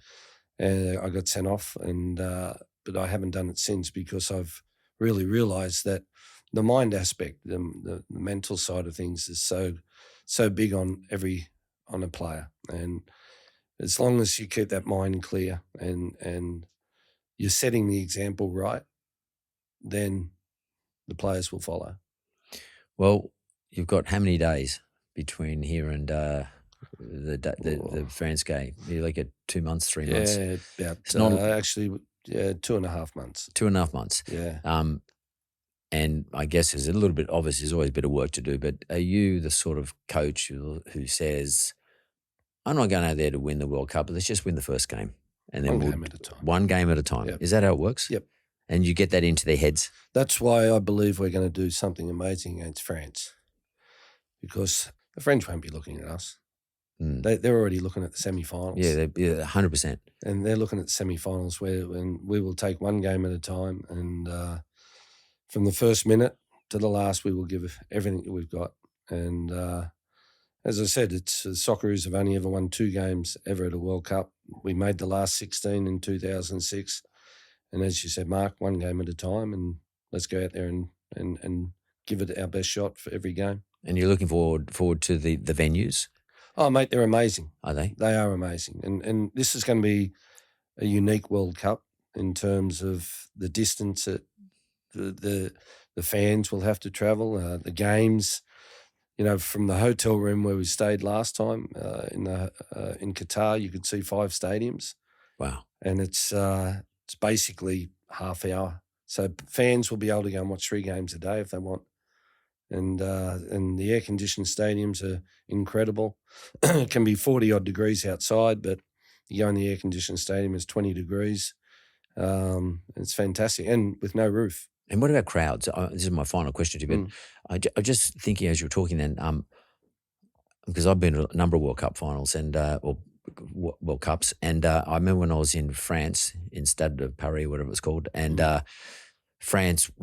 and I got sent off, but I haven't done it since, because I've really realised that the mind aspect, the mental side of things is so big on a player. And as long as you keep that mind clear and you're setting the example right, then the players will follow. Well, you've got how many days between here and the France game? You like 2 months, 3 months? Yeah, about actually 2.5 months. 2.5 months. Yeah. And I guess there's a little bit, obviously there's always a bit of work to do, but are you the sort of coach who says, I'm not going out there to win the World Cup, but let's just win the first game. And then one game at a time. One game at a time. Yep. Is that how it works? Yep. And you get that into their heads? That's why I believe we're going to do something amazing against France, because the French won't be looking at us. They're already looking at the semi-finals. Yeah, 100%. And they're looking at the semi-finals and we will take one game at a time, and from the first minute to the last, we will give everything that we've got. And as I said, it's the Socceroos have only ever won 2 games ever at a World Cup. We made the last 16 in 2006. And as you said, Mark, one game at a time, and let's go out there and give it our best shot for every game. And you're looking forward to the venues? Oh, mate, they're amazing. Are they? They are amazing. And this is going to be a unique World Cup in terms of the distance that the fans will have to travel, the games. From the hotel room where we stayed last time in Qatar, you could see 5 stadiums. Wow. And it's basically half hour. So fans will be able to go and watch 3 games a day if they want. And the air-conditioned stadiums are incredible. It can be 40-odd degrees outside, but you go in the air-conditioned stadium, it's 20 degrees. It's fantastic, and with no roof. And what about crowds? This is my final question to you, but I'm just thinking as you were talking then, because I've been to a number of World Cup finals or World Cups, and I remember when I was in France, in Stade de Paris, whatever it was called, and when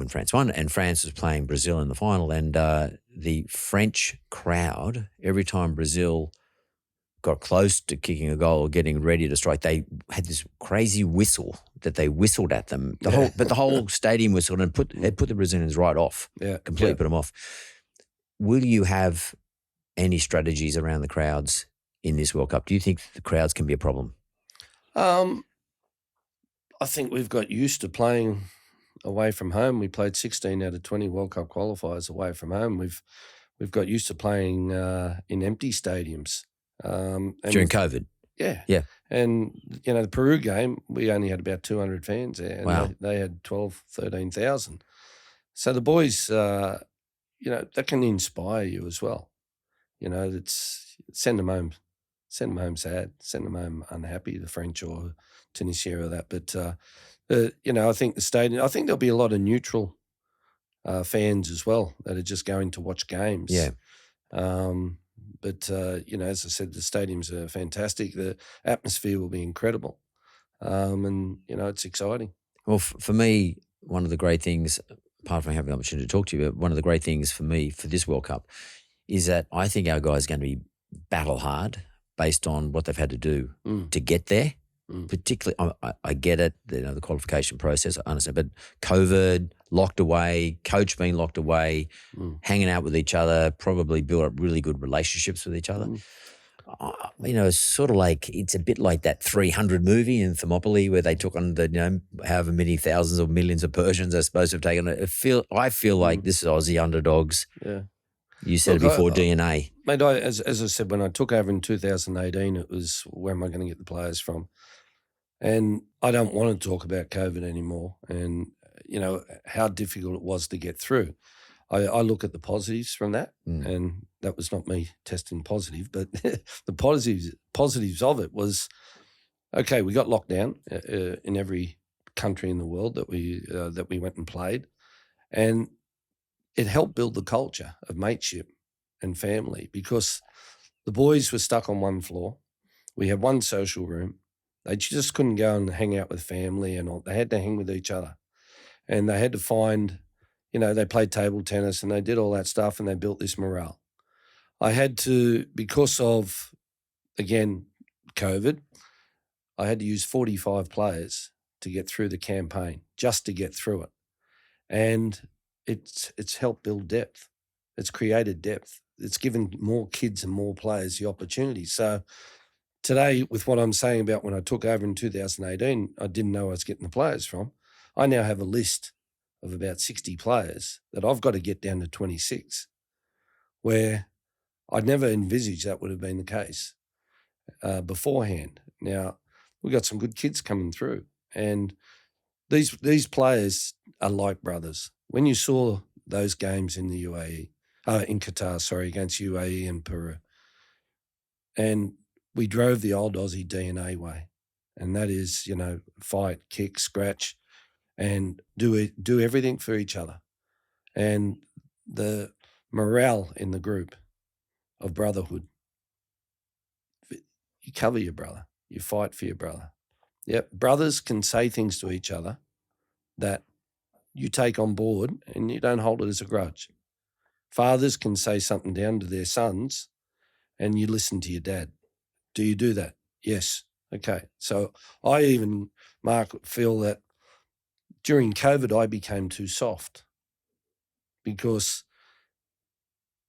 France won, and France was playing Brazil in the final, and the French crowd, every time Brazil got close to kicking a goal or getting ready to strike, they had this crazy whistle that they whistled at them. The whole stadium whistled, and it put the Brazilians right off. Yeah, completely put them off. Will you have any strategies around the crowds in this World Cup? Do you think the crowds can be a problem? I think we've got used to playing away from home. We played 16 out of 20 World Cup qualifiers away from home. We've got used to playing in empty stadiums. During COVID? Yeah. Yeah. And, the Peru game, we only had about 200 fans there. And wow. They had 12, 13,000. So the boys, that can inspire you as well. Send them home sad, send them home unhappy, the French or Tunisia or that. But, I think the stadium, I think there'll be a lot of neutral fans as well that are just going to watch games. Yeah. But as I said, the stadiums are fantastic. The atmosphere will be incredible. And, it's exciting. Well, for me, one of the great things, apart from having the opportunity to talk to you, but one of the great things for me for this World Cup is that I think our guys are going to be battle hard based on what they've had to do to get there. particularly, I get it, the qualification process, I understand, but COVID, locked away, coach being locked away, hanging out with each other, probably built up really good relationships with each other. It's sort of like, it's a bit like that 300 movie in Thermopylae where they took on the, however many thousands or millions of Persians are supposed to have taken it. I feel like this is Aussie underdogs. Yeah. You said it before, DNA. Mate, as I said, when I took over in 2018, it was, where am I going to get the players from? And I don't want to talk about COVID anymore and, how difficult it was to get through. I look at the positives from that, and that was not me testing positive, but the positives of it was, okay, we got locked down in every country in the world that we went and played, and it helped build the culture of mateship and family because the boys were stuck on one floor. We had one social room. They just couldn't go and hang out with family and all. They had to hang with each other, and they had to find. They played table tennis and they did all that stuff and they built this morale. I had to, because of, again, COVID, I had to use 45 players to get through the campaign, just to get through it. And it's helped build depth. It's created depth. It's given more kids and more players the opportunity. So today, with what I'm saying about when I took over in 2018, I didn't know where I was getting the players from. I now have a list of about 60 players that I've got to get down to 26, where I'd never envisaged that would have been the case beforehand. Now, we've got some good kids coming through, and these players are like brothers. When you saw those games in the in Qatar, against UAE and Peru, and we drove the old Aussie DNA way, and that is, fight, kick, scratch, and do everything for each other. And the morale in the group of brotherhood, you cover your brother, you fight for your brother. Yep, brothers can say things to each other that you take on board and you don't hold it as a grudge. Fathers can say something down to their sons and you listen to your dad. Do you do that? Yes. Okay. So I even, Mark, feel that during COVID, I became too soft because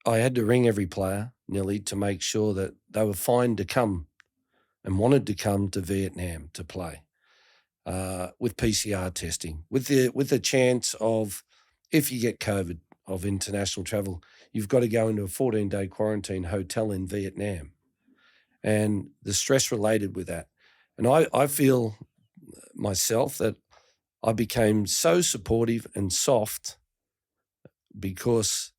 I had to ring every player nearly to make sure that they were fine to come and wanted to come to Vietnam to play with PCR testing, with the chance of, if you get COVID of international travel, you've got to go into a 14-day quarantine hotel in Vietnam, and the stress related with that. And I feel myself that I became so supportive and soft because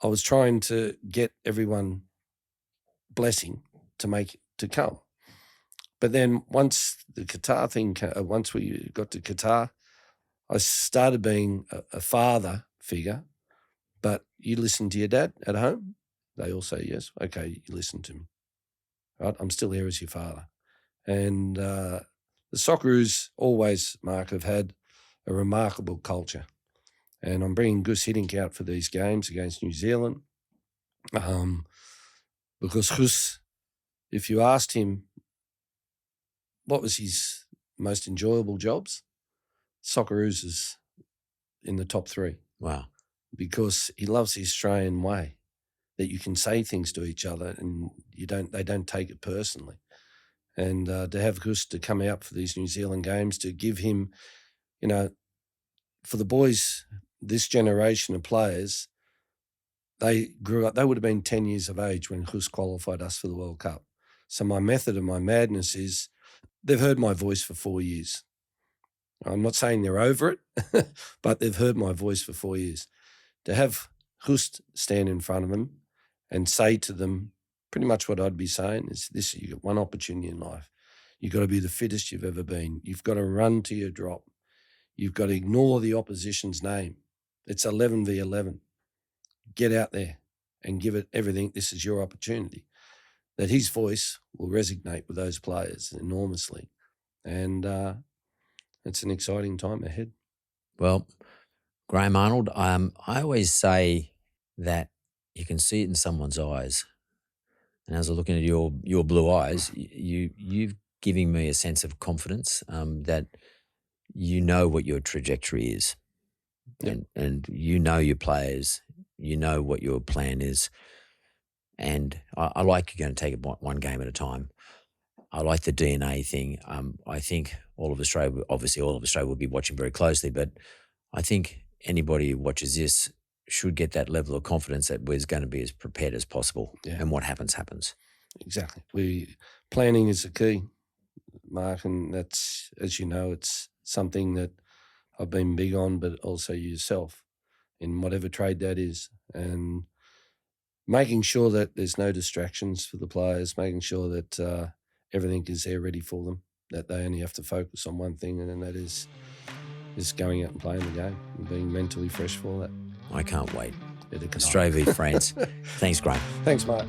I was trying to get everyone blessing to come. But then once the Qatar thing, once we got to Qatar, I started being a father figure. But you listen to your dad at home? They all say yes. Okay, you listen to me. Right? I'm still here as your father. And the Socceroos always, Mark, have had a remarkable culture. And I'm bringing Gus Hiddink out for these games against New Zealand because Gus, if you asked him what was his most enjoyable jobs, Socceroos is in the top 3. Wow. Because he loves the Australian way, that you can say things to each other and they don't take it personally. And to have Gus to come out for these New Zealand games, to give him, for the boys, this generation of players, they grew up, they would have been 10 years of age when Gus qualified us for the World Cup. So my method and my madness is they've heard my voice for 4 years. I'm not saying they're over it, but they've heard my voice for 4 years. To have Gus stand in front of them and say to them pretty much what I'd be saying is this: you got one opportunity in life. You've got to be the fittest you've ever been. You've got to run to your drop. You've got to ignore the opposition's name. It's 11 v 11. Get out there and give it everything. This is your opportunity. That his voice will resonate with those players enormously. And it's an exciting time ahead. Well, Graham Arnold, I always say that you can see it in someone's eyes. And as I'm looking at your blue eyes, you've giving me a sense of confidence that you know what your trajectory is. Yep. And you know your players, you know what your plan is. And I like you're going to take it one game at a time. I like the DNA thing. I think all of Australia will be watching very closely, but I think anybody who watches this should get that level of confidence that we're going to be as prepared as possible. Yeah. And what happens, happens. Exactly. Planning is the key, Mark, and that's, as you know, it's something that I've been big on, but also yourself in whatever trade that is. And making sure that there's no distractions for the players, making sure that everything is there ready for them, that they only have to focus on one thing, and then that is going out and playing the game and being mentally fresh for that. I can't wait. Neither can I. Australia v France. Thanks, Graham. Thanks, Mark.